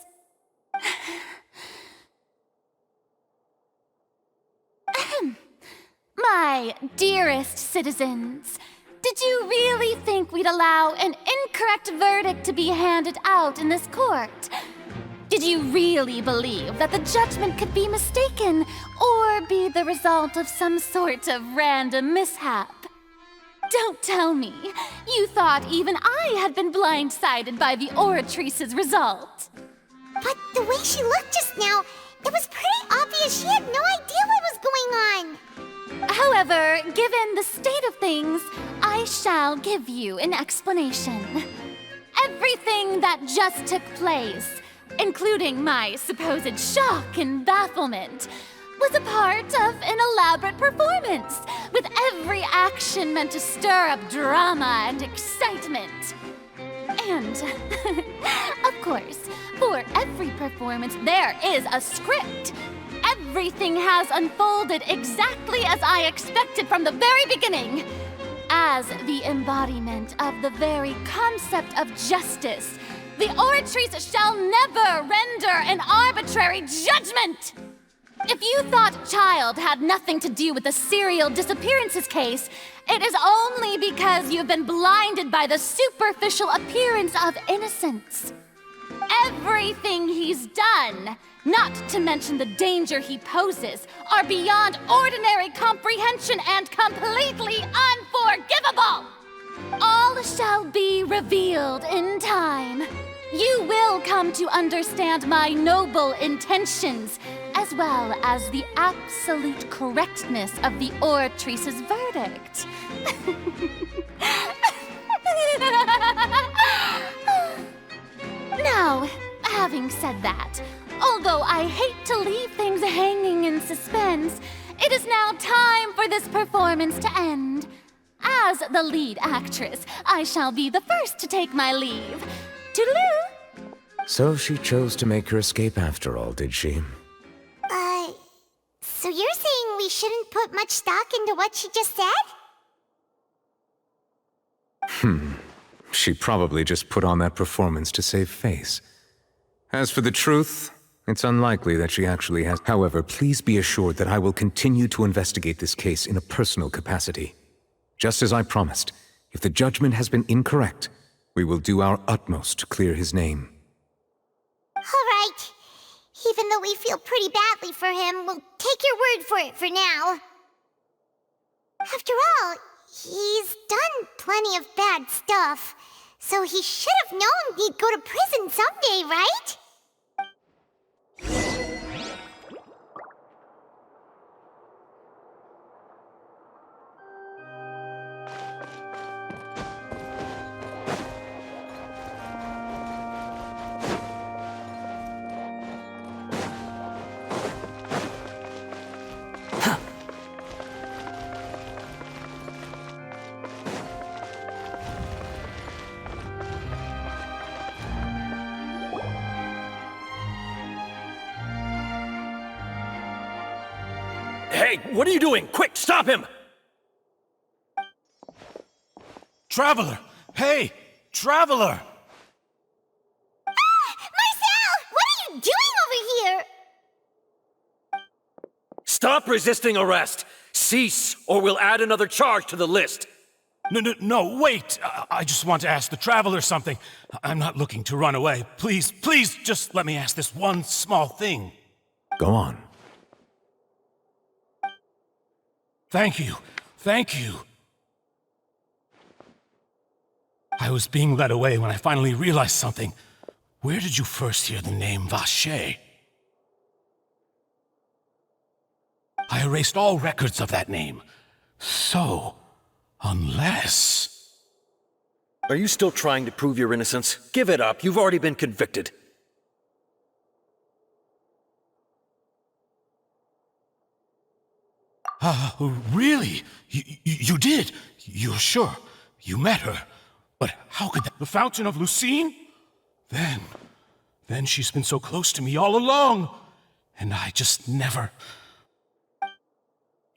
My dearest citizens, did you really think we'd allow an incorrect verdict to be handed out in this court? Did you really believe that the judgment could be mistaken or be the result of some sort of random mishap? Don't tell me you thought even I had been blindsided by the Oratrice's result.
But the way she looked just now, it was pretty obvious she had no idea what was going on.
However, given the state of things, I shall give you an explanation. Everything that just took place, including my supposed shock and bafflement, was a part of an elaborate performance, with every action meant to stir up drama and excitement. And, of course, for every performance there is a script. Everything has unfolded exactly as I expected from the very beginning. As the embodiment of the very concept of justice, the Oratrice shall never render an arbitrary judgment! If you thought Child had nothing to do with the serial disappearances case, it is only because you've been blinded by the superficial appearance of innocence. Everything he's done, not to mention the danger he poses, are beyond ordinary comprehension and completely unforgivable! All shall be revealed in time. You will come to understand my noble intentions, as well as the absolute correctness of the Oratrice's verdict. Now, having said that, although I hate to leave things hanging in suspense, it is now time for this performance to end. As the lead actress, I shall be the first to take my leave. Toodaloo!
So she chose to make her escape after all, did she?
So you're saying we shouldn't put much stock into what she just said?
She probably just put on that performance to save face. As for the truth, it's unlikely that she actually has. However, please be assured that I will continue to investigate this case in a personal capacity. Just as I promised, If the judgment has been incorrect, we will do our utmost to clear his name.
All right. Even though we feel pretty badly for him, we'll take your word for it for now. After all, he's done plenty of bad stuff, so he should have known he'd go to prison someday, right?
Hey, what are you doing? Quick, stop him!
Traveler! Hey! Traveler!
Marcel! What are you doing over here?
Stop resisting arrest! Cease, or we'll add another charge to the list!
No, wait! I just want to ask the Traveler something. I'm not looking to run away. Please, just let me ask this one small thing.
Go on.
Thank you. I was being led away when I finally realized something. Where did you first hear the name Vache? I erased all records of that name. So, unless...
Are you still trying to prove your innocence? Give it up. You've already been convicted.
Really? You did? You're sure? You met her? But how could that... The Fountain of Lucine? Then she's been so close to me all along. And I just never...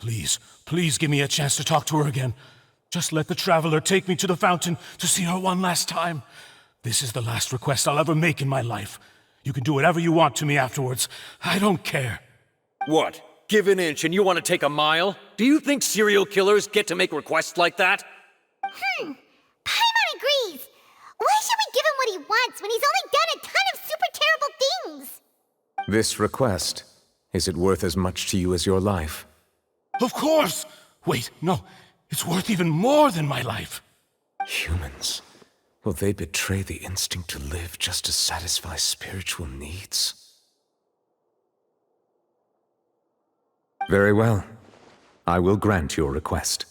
Please give me a chance to talk to her again. Just let the Traveler take me to the fountain to see her one last time. This is the last request I'll ever make in my life. You can do whatever you want to me afterwards. I don't care.
What? Give an inch and you want to take a mile? Do you think serial killers get to make requests like that?
Paimon agrees. Why should we give him what he wants when he's only done a ton of super terrible things?
This request, is it worth as much to you as your life?
Of course! Wait, no. It's worth even more than my life.
Humans. Will they betray the instinct to live just to satisfy spiritual needs? Very well. I will grant your request.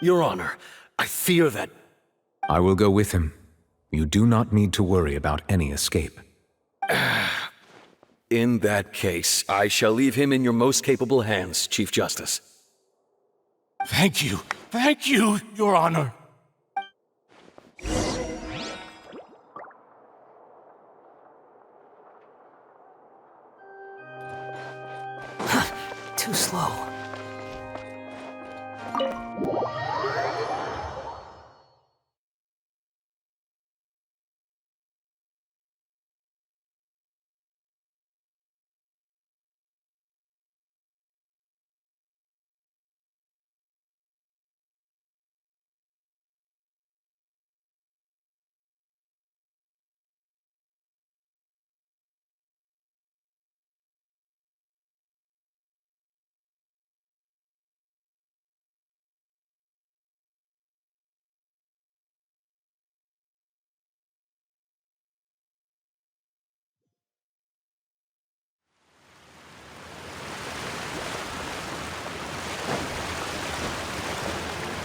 Your Honor, I fear that...
I will go with him. You do not need to worry about any escape.
In that case, I shall leave him in your most capable hands, Chief Justice.
Thank you, Your Honor.
Too slow.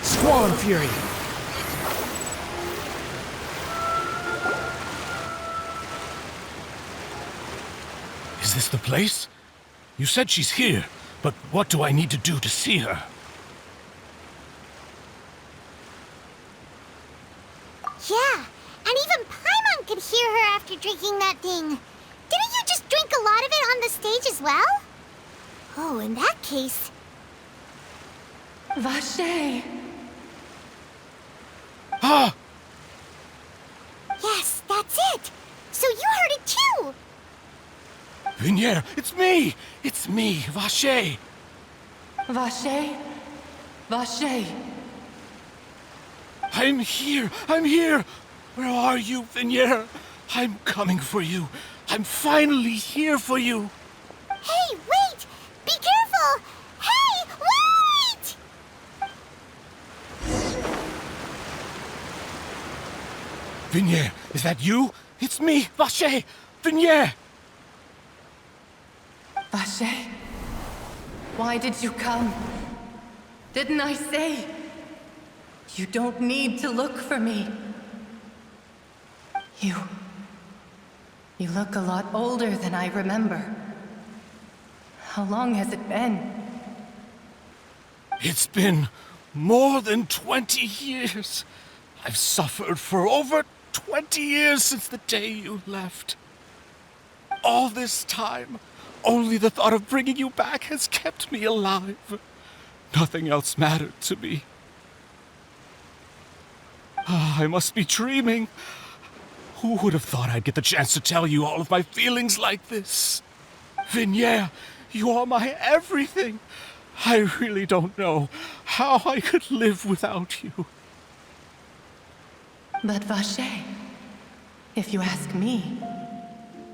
Squall and Fury!
Is this the place? You said she's here, but what do I need to do to see her?
Yeah, and even Paimon could hear her after drinking that thing. Didn't you just drink a lot of it on the stage as well? Oh, in that case...
Vache!
Ah!
Yes, that's it! So you heard it too!
Vinier, it's me! It's me, Vache!
Vache? Vache?
I'm here! I'm here! Where are you, Vignier? I'm coming for you. I'm finally here for you.
Hey, wait! Be careful! Hey, wait!
Vignier, is that you? It's me, Vacher! Vignier!
Vacher, why did you come? Didn't I say? You don't need to look for me. You look a lot older than I remember. How long has it been?
It's been more than 20 years. I've suffered for over 20 years since the day you left. All this time, only the thought of bringing you back has kept me alive. Nothing else mattered to me. I must be dreaming. Who would have thought I'd get the chance to tell you all of my feelings like this? Vignier, you are my everything. I really don't know how I could live without you.
But Vacher, if you ask me,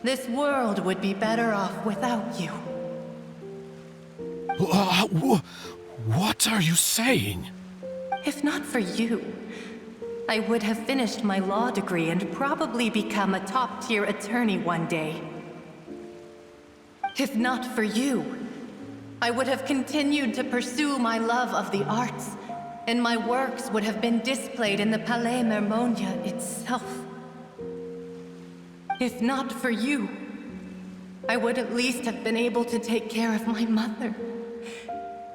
this world would be better off without you.
What are you saying?
If not for you, I would have finished my law degree and probably become a top-tier attorney one day. If not for you, I would have continued to pursue my love of the arts, and my works would have been displayed in the Palais Mermonia itself. If not for you, I would at least have been able to take care of my mother.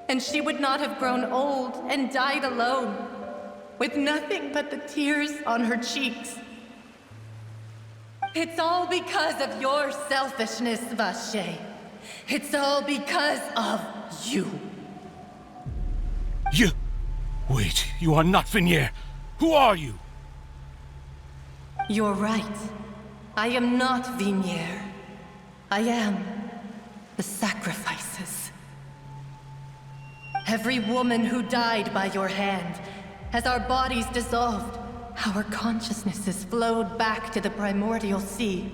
And she would not have grown old and died alone, with nothing but the tears on her cheeks. It's all because of your selfishness, Vacher. It's all because of you.
You... Wait, you are not Vignier. Who are you?
You're right. I am not Vignier. I am the sacrifices. Every woman who died by your hand, as our bodies dissolved, our consciousnesses flowed back to the primordial sea.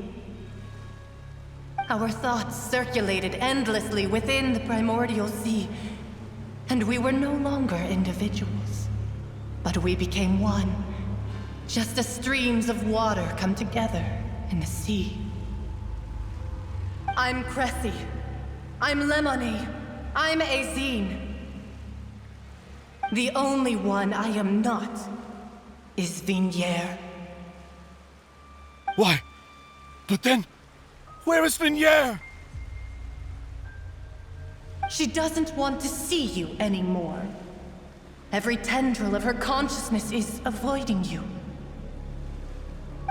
Our thoughts circulated endlessly within the primordial sea, and we were no longer individuals, but we became one, just as streams of water come together in the sea. I'm Cressy. I'm Lemony. I'm Azine. The only one I am not is Vignier.
Why? But then, where is Vignier?
She doesn't want to see you anymore. Every tendril of her consciousness is avoiding you.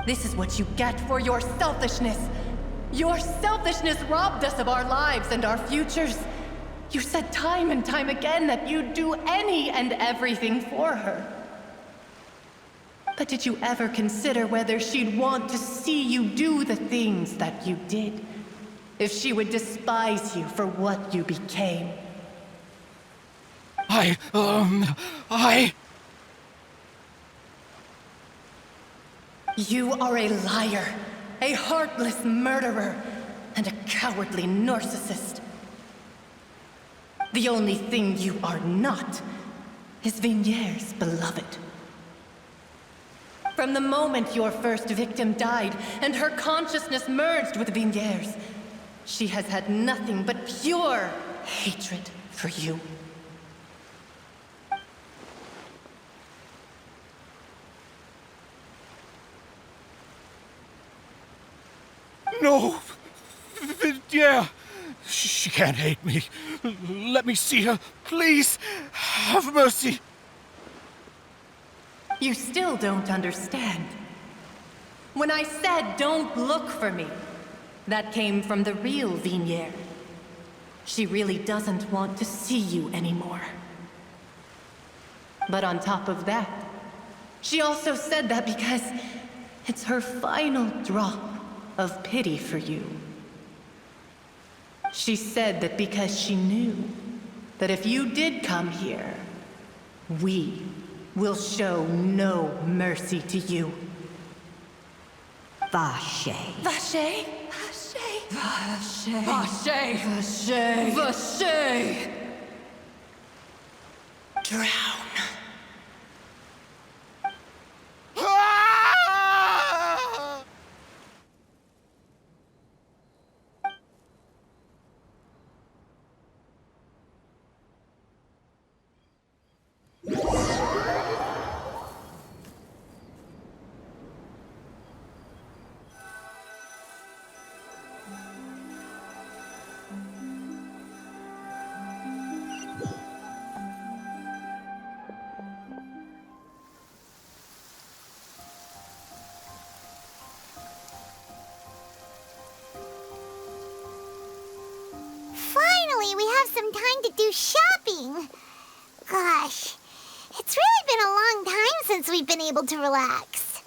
This is what you get for your selfishness. Your selfishness robbed us of our lives and our futures. You said time and time again that you'd do any and everything for her. But did you ever consider whether she'd want to see you do the things that you did? If she would despise you for what you became? You are a liar, a heartless murderer, and a cowardly narcissist. The only thing you are not is Vignier's beloved. From the moment your first victim died and her consciousness merged with Vignier's, she has had nothing but pure hatred for you.
No! Vignier! She can't hate me. Let me see her, please. Have mercy.
You still don't understand. When I said don't look for me, that came from the real Vignier. She really doesn't want to see you anymore. But on top of that, she also said that because it's her final drop of pity for you. She said that because she knew that if you did come here, we
will show no mercy to you. Vache.
Vache? Vache? Vache? Vache? Vache? Vache? Drown.
Finally, we have some time to do shopping. Gosh, it's really been a long time since we've been able to relax.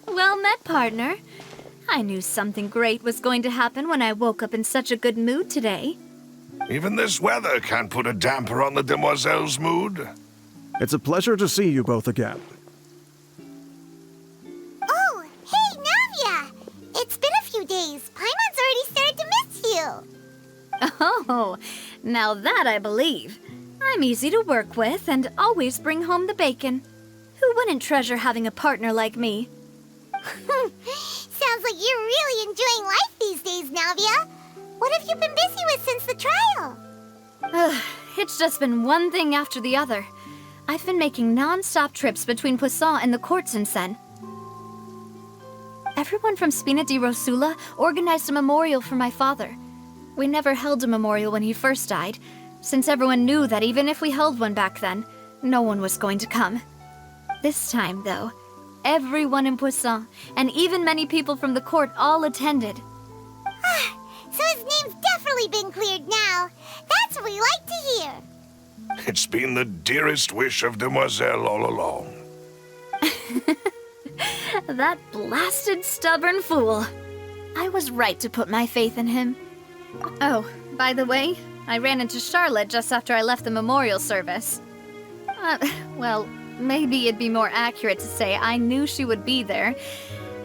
Well met, partner. I knew something great was going to happen when I woke up in such a good mood today.
Even this weather can't put a damper on the demoiselle's mood.
It's a pleasure to see you both again.
Oh, hey, Navia! It's been a few days. Paimon's already started to miss you.
Oh, now that I believe. I'm easy to work with and always bring home the bacon. Who wouldn't treasure having a partner like me?
Sounds like you're really enjoying life these days, Navia. What have you been busy with since the trial?
It's just been one thing after the other. I've been making non-stop trips between Poisson and the court since then. Everyone from Spina di Rosula organized a memorial for my father. We never held a memorial when he first died, since everyone knew that even if we held one back then, no one was going to come. This time, though, everyone in Poisson, and even many people from the court, all attended.
So his name's definitely been cleared now. That's what we like to hear.
It's been the dearest wish of Demoiselle all along.
That blasted stubborn fool. I was right to put my faith in him. Oh, by the way, I ran into Charlotte just after I left the memorial service. Well, maybe it'd be more accurate to say I knew she would be there,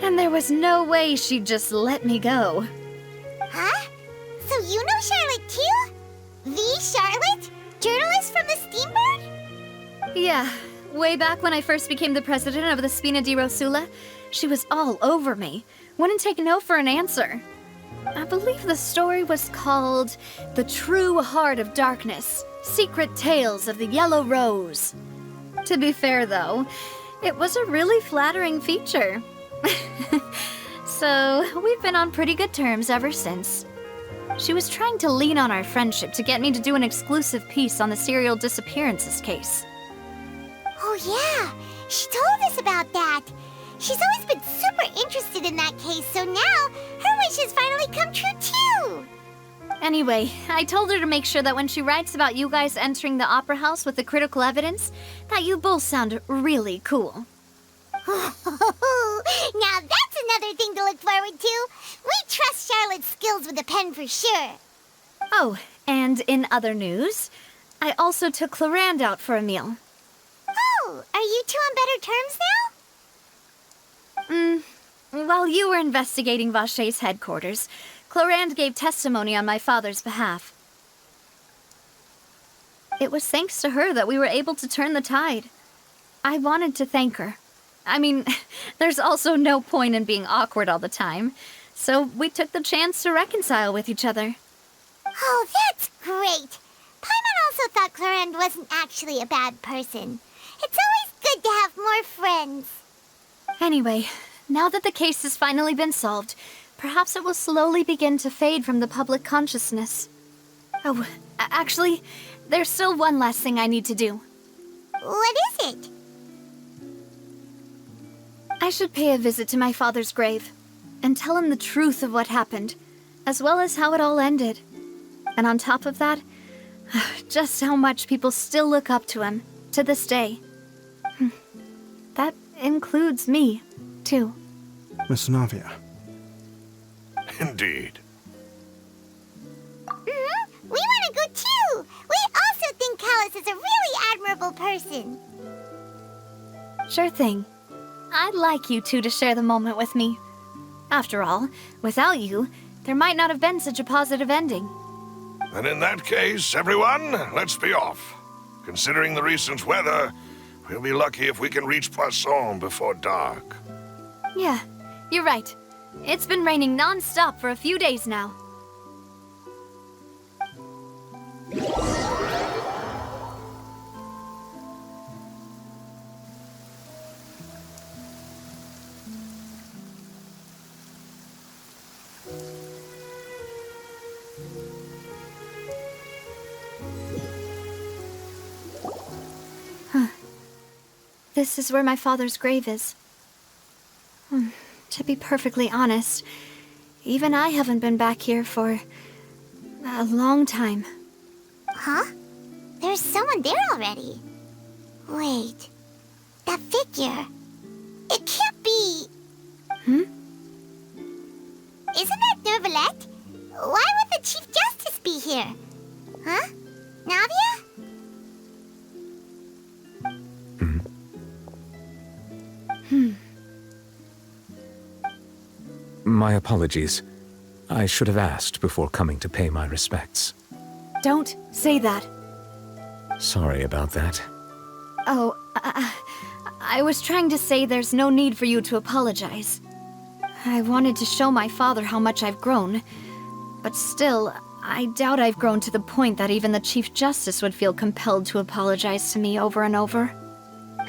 and there was no way she'd just let me go.
Huh? So you know Charlotte too? The Charlotte? Journalist from the Steambird?
Yeah, way back when I first became the president of the Spina di Rosula, she was all over me. Wouldn't take no for an answer. I believe the story was called The True Heart of Darkness, Secret Tales of the Yellow Rose. To be fair, though, it was a really flattering feature. So, we've been on pretty good terms ever since. She was trying to lean on our friendship to get me to do an exclusive piece on the serial disappearances case.
Oh yeah, she told us about that. She's always been super interested in that case, so now her wish has finally come true too.
Anyway, I told her to make sure that when she writes about you guys entering the opera house with the critical evidence, that you both sound really cool.
Now that's another thing to look forward to. We trust Charlotte's skills with a pen for sure.
Oh, and in other news, I also took Clarand out for a meal.
Oh, are you two on better terms now?
While you were investigating Vache's headquarters, Clarand gave testimony on my father's behalf. It was thanks to her that we were able to turn the tide. I wanted to thank her. I mean, there's also no point in being awkward all the time, so we took the chance to reconcile with each other.
Oh, that's great. Paimon also thought Clarand wasn't actually a bad person. It's always good to have more friends.
Anyway, now that the case has finally been solved, perhaps it will slowly begin to fade from the public consciousness. Oh, actually, there's still one last thing I need to do.
What is it?
I should pay a visit to my father's grave and tell him the truth of what happened, as well as how it all ended. And on top of that, just how much people still look up to him to this day. That includes me, too.
Miss Navia.
Indeed.
We want to go too! Callis is a really admirable person.
Sure thing. I'd like you two to share the moment with me. After all, without you, there might not have been such a positive ending.
And in that case, everyone, let's be off. Considering the recent weather, we'll be lucky if we can reach Poisson before dark.
Yeah, you're right. It's been raining non-stop for a few days now. This is where my father's grave is. To be perfectly honest, even I haven't been back here for a long time.
Huh? There's someone there already. Wait. That figure. It can't be...
Hmm?
Isn't that Neuvillette? Why would the Chief Justice be here? Huh? Navia?
My apologies. I should have asked before coming to pay my respects.
Don't say that.
Sorry about that.
Oh, I was trying to say there's no need for you to apologize. I wanted to show my father how much I've grown, but still, I doubt I've grown to the point that even the Chief Justice would feel compelled to apologize to me over and over.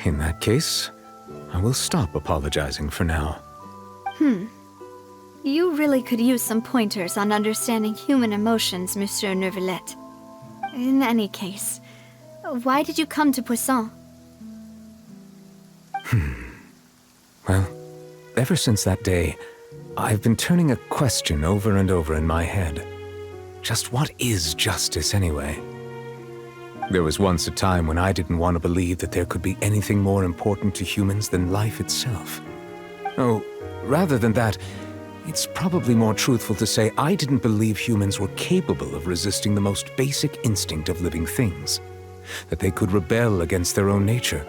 In that case, I will stop apologizing for now.
You really could use some pointers on understanding human emotions, Monsieur Neuvillette. In any case, why did you come to Poisson?
Well, ever since that day, I've been turning a question over and over in my head. Just what is justice anyway? There was once a time when I didn't want to believe that there could be anything more important to humans than life itself. Oh, rather than that, it's probably more truthful to say I didn't believe humans were capable of resisting the most basic instinct of living things. That they could rebel against their own nature,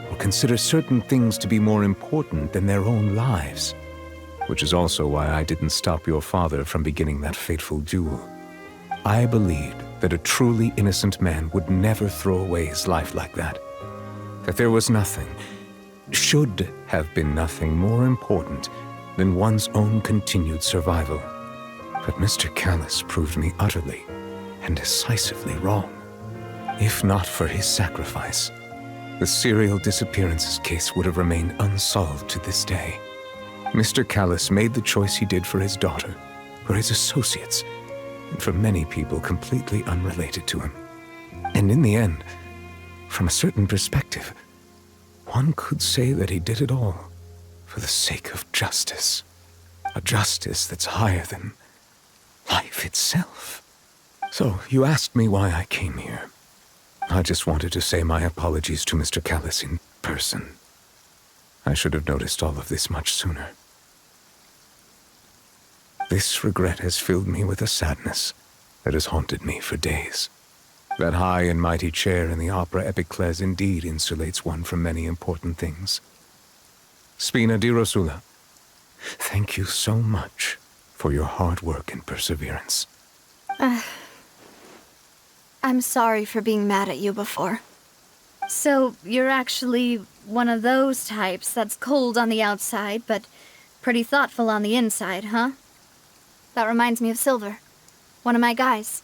or consider certain things to be more important than their own lives. Which is also why I didn't stop your father from beginning that fateful duel. I believed that a truly innocent man would never throw away his life like that. That there was nothing, should have been nothing more important than one's own continued survival. But Mr. Callis proved me utterly and decisively wrong. If not for his sacrifice, the serial disappearances case would have remained unsolved to this day. Mr. Callis made the choice he did for his daughter, for his associates, and for many people completely unrelated to him. And in the end, from a certain perspective, one could say that he did it all for the sake of justice. A justice that's higher than life itself. So, you asked me why I came here. I just wanted to say my apologies to Mr. Callis in person. I should have noticed all of this much sooner. This regret has filled me with a sadness that has haunted me for days. That high and mighty chair in the opera Epiclese indeed insulates one from many important things. Spina di Rosula, thank you so much for your hard work and perseverance.
I'm sorry for being mad at you before. So, you're actually one of those types that's cold on the outside, but pretty thoughtful on the inside, huh? That reminds me of Silver, one of my guys.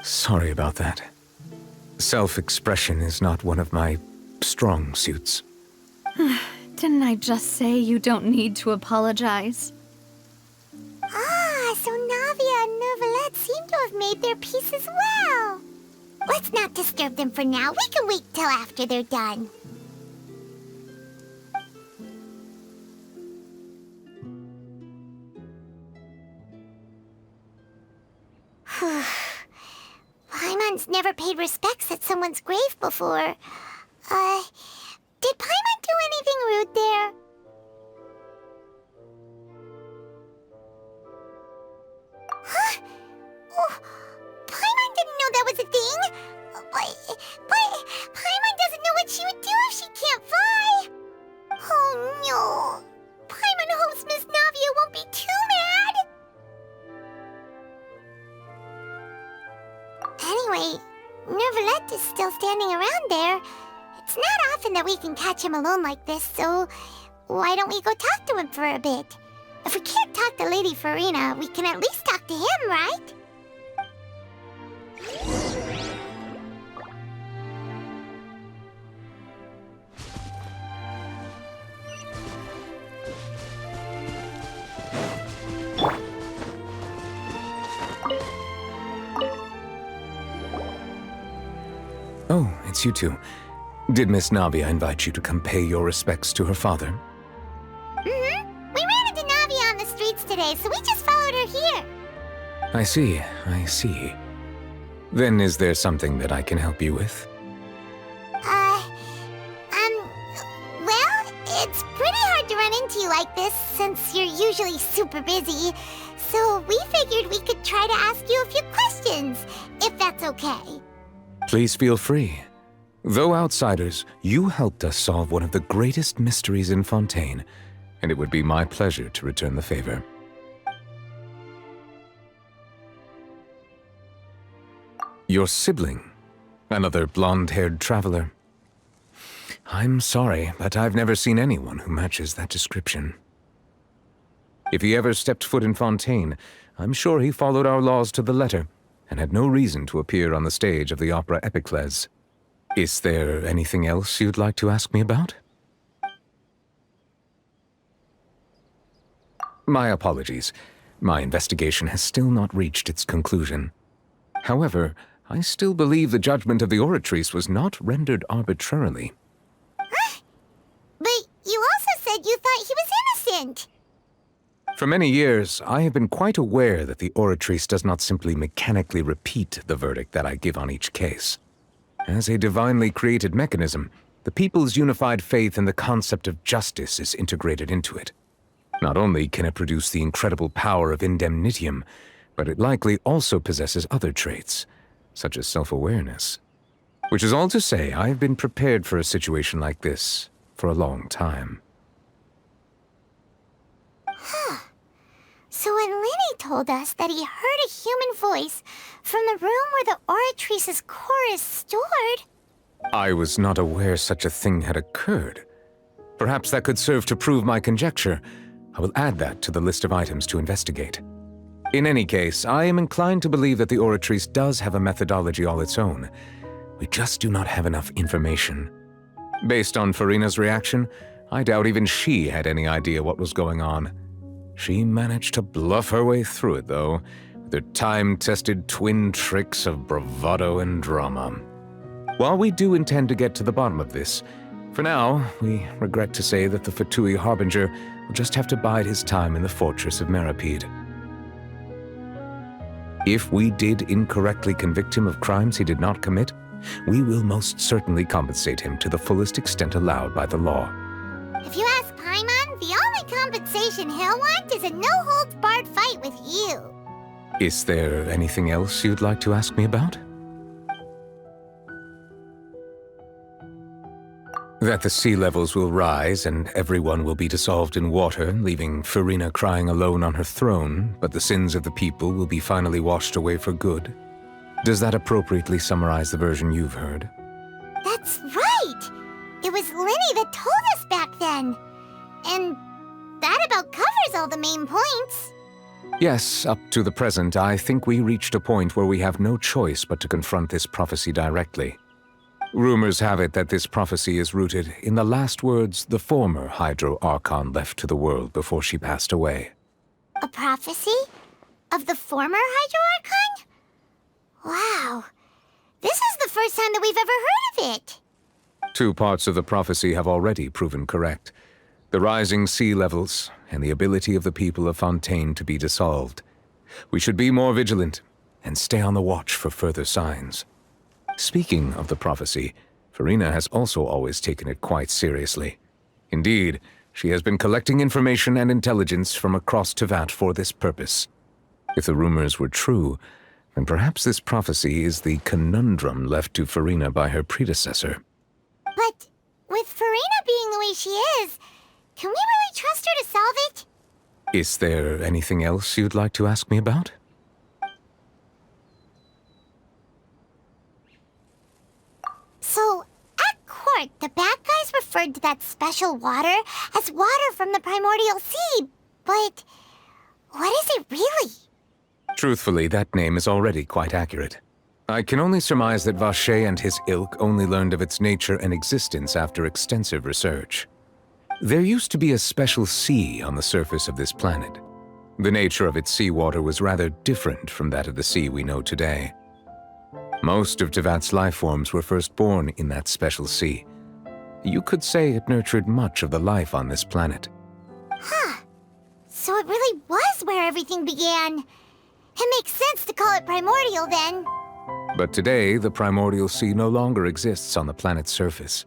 Sorry about that. Self-expression is not one of my strong suits.
Didn't I just say you don't need to apologize?
Ah, so Navia and Neuvillette seem to have made their peace as well. Let's not disturb them for now. We can wait till after they're done. Paimon's never paid respects at someone's grave before. Did Paimon do anything rude there? Huh? Oh, Paimon didn't know that was a thing. still standing around there. It's not often that we can catch him alone like this, so why don't we go talk to him for a bit? If we can't talk to Lady Farina, we can at least talk to him, right?
Oh, it's you two. Did Miss Navia invite you to come pay your respects to her father?
Mm-hmm. We ran into Navia on the streets today, so we just followed her here.
I see, I see. Then is there something that I can help you with?
Well, it's pretty hard to run into you like this, since you're usually super busy. So we figured we could try to ask you a few questions, if that's okay.
Please feel free. Though outsiders, you helped us solve one of the greatest mysteries in Fontaine, and it would be my pleasure to return the favor. Your sibling, another blonde-haired traveler. I'm sorry, but I've never seen anyone who matches that description. If he ever stepped foot in Fontaine, I'm sure he followed our laws to the letter, and had no reason to appear on the stage of the opera Epicles. Is there anything else you'd like to ask me about? My apologies. My investigation has still not reached its conclusion. However, I still believe the judgment of the Oratrice was not rendered arbitrarily.
But you also said you thought he was innocent!
For many years, I have been quite aware that the Oratrice does not simply mechanically repeat the verdict that I give on each case. As a divinely created mechanism, the people's unified faith in the concept of justice is integrated into it. Not only can it produce the incredible power of indemnitium, but it likely also possesses other traits, such as self-awareness. Which is all to say, I have been prepared for a situation like this for a long time.
Huh. So when Lenny told us that he heard a human voice from the room where the Oratrice's core is stored...
I was not aware such a thing had occurred. Perhaps that could serve to prove my conjecture. I will add that to the list of items to investigate. In any case, I am inclined to believe that the Oratrice does have a methodology all its own. We just do not have enough information. Based on Farina's reaction, I doubt even she had any idea what was going on. She managed to bluff her way through it, though, with her time-tested twin tricks of bravado and drama. While we do intend to get to the bottom of this, for now, we regret to say that the Fatui Harbinger will just have to bide his time in the fortress of Meripede. If we did incorrectly convict him of crimes he did not commit, we will most certainly compensate him to the fullest extent allowed by the law.
If you ask Paimon, the only compensation he'll want is a no-holds-barred fight with you.
Is there anything else you'd like to ask me about? That the sea levels will rise and everyone will be dissolved in water, leaving Farina crying alone on her throne, but the sins of the people will be finally washed away for good. Does that appropriately summarize the version you've heard?
That's right! It was Lenny that told us back then. And that about covers all the main points.
Yes, up to the present, I think we reached a point where we have no choice but to confront this prophecy directly. Rumors have it that this prophecy is rooted in the last words the former Hydro Archon left to the world before she passed away.
A prophecy? Of the former Hydro Archon? Wow. This is the first time that we've ever heard of it.
Two parts of the prophecy have already proven correct. The rising sea levels and the ability of the people of Fontaine to be dissolved. We should be more vigilant and stay on the watch for further signs. Speaking of the prophecy, Farina has also always taken it quite seriously. Indeed, she has been collecting information and intelligence from across Tevat for this purpose. If the rumors were true, then perhaps this prophecy is the conundrum left to Farina by her predecessor.
But with Farina being the way she is, can we really trust her to solve it?
Is there anything else you'd like to ask me about?
smart. The bad guys referred to that special water as water from the primordial sea. But what is it really?
Truthfully, that name is already quite accurate. I can only surmise that Vache and his ilk only learned of its nature and existence after extensive research. There used to be a special sea on the surface of this planet. The nature of its seawater was rather different from that of the sea we know today. Most of Teyvat's life forms were first born in that special sea. You could say it nurtured much of the life on this planet.
Huh. So it really was where everything began. It makes sense to call it primordial then.
But today, the primordial sea no longer exists on the planet's surface.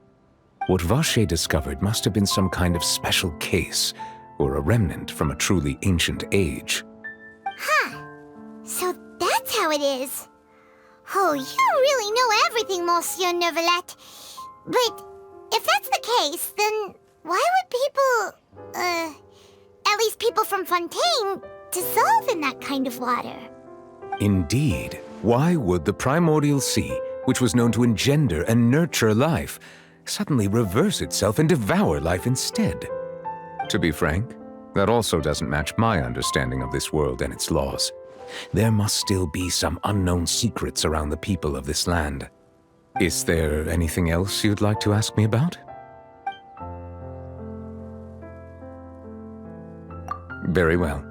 What Vache discovered must have been some kind of special case, or a remnant from a truly ancient age.
Huh. So that's how it is. Oh, you really know everything, Monsieur Neuvillette. But if that's the case, then why would people, at least people from Fontaine, dissolve in that kind of water?
Indeed. Why would the primordial sea, which was known to engender and nurture life, suddenly reverse itself and devour life instead? To be frank, that also doesn't match my understanding of this world and its laws. There must still be some unknown secrets around the people of this land. Is there anything else you'd like to ask me about? Very well.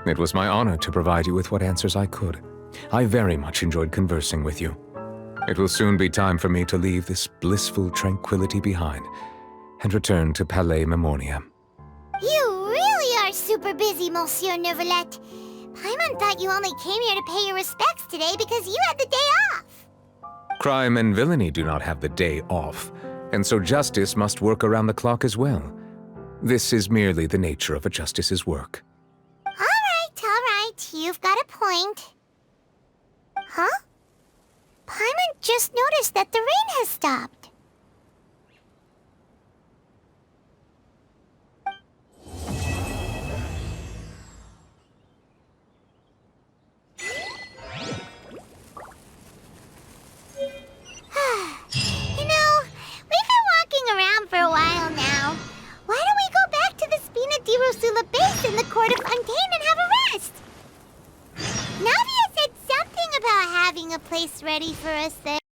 It was my honor to provide you with what answers I could. I very much enjoyed conversing with you. It will soon be time for me to leave this blissful tranquility behind and return to Palais Memoria.
You really are super busy, Monsieur Neuvillette. Paimon thought you only came here to pay your respects today because you had the day off.
Crime and villainy do not have the day off, and so justice must work around the clock as well. This is merely the nature of a justice's work.
All right. You've got a point. Huh? Paimon just noticed that the rain has stopped. You know, we've been walking around for a while now. Why don't we go back to the Spina di Rosula base in the court of Fontaine and have a rest? Navia said something about having a place ready for us there.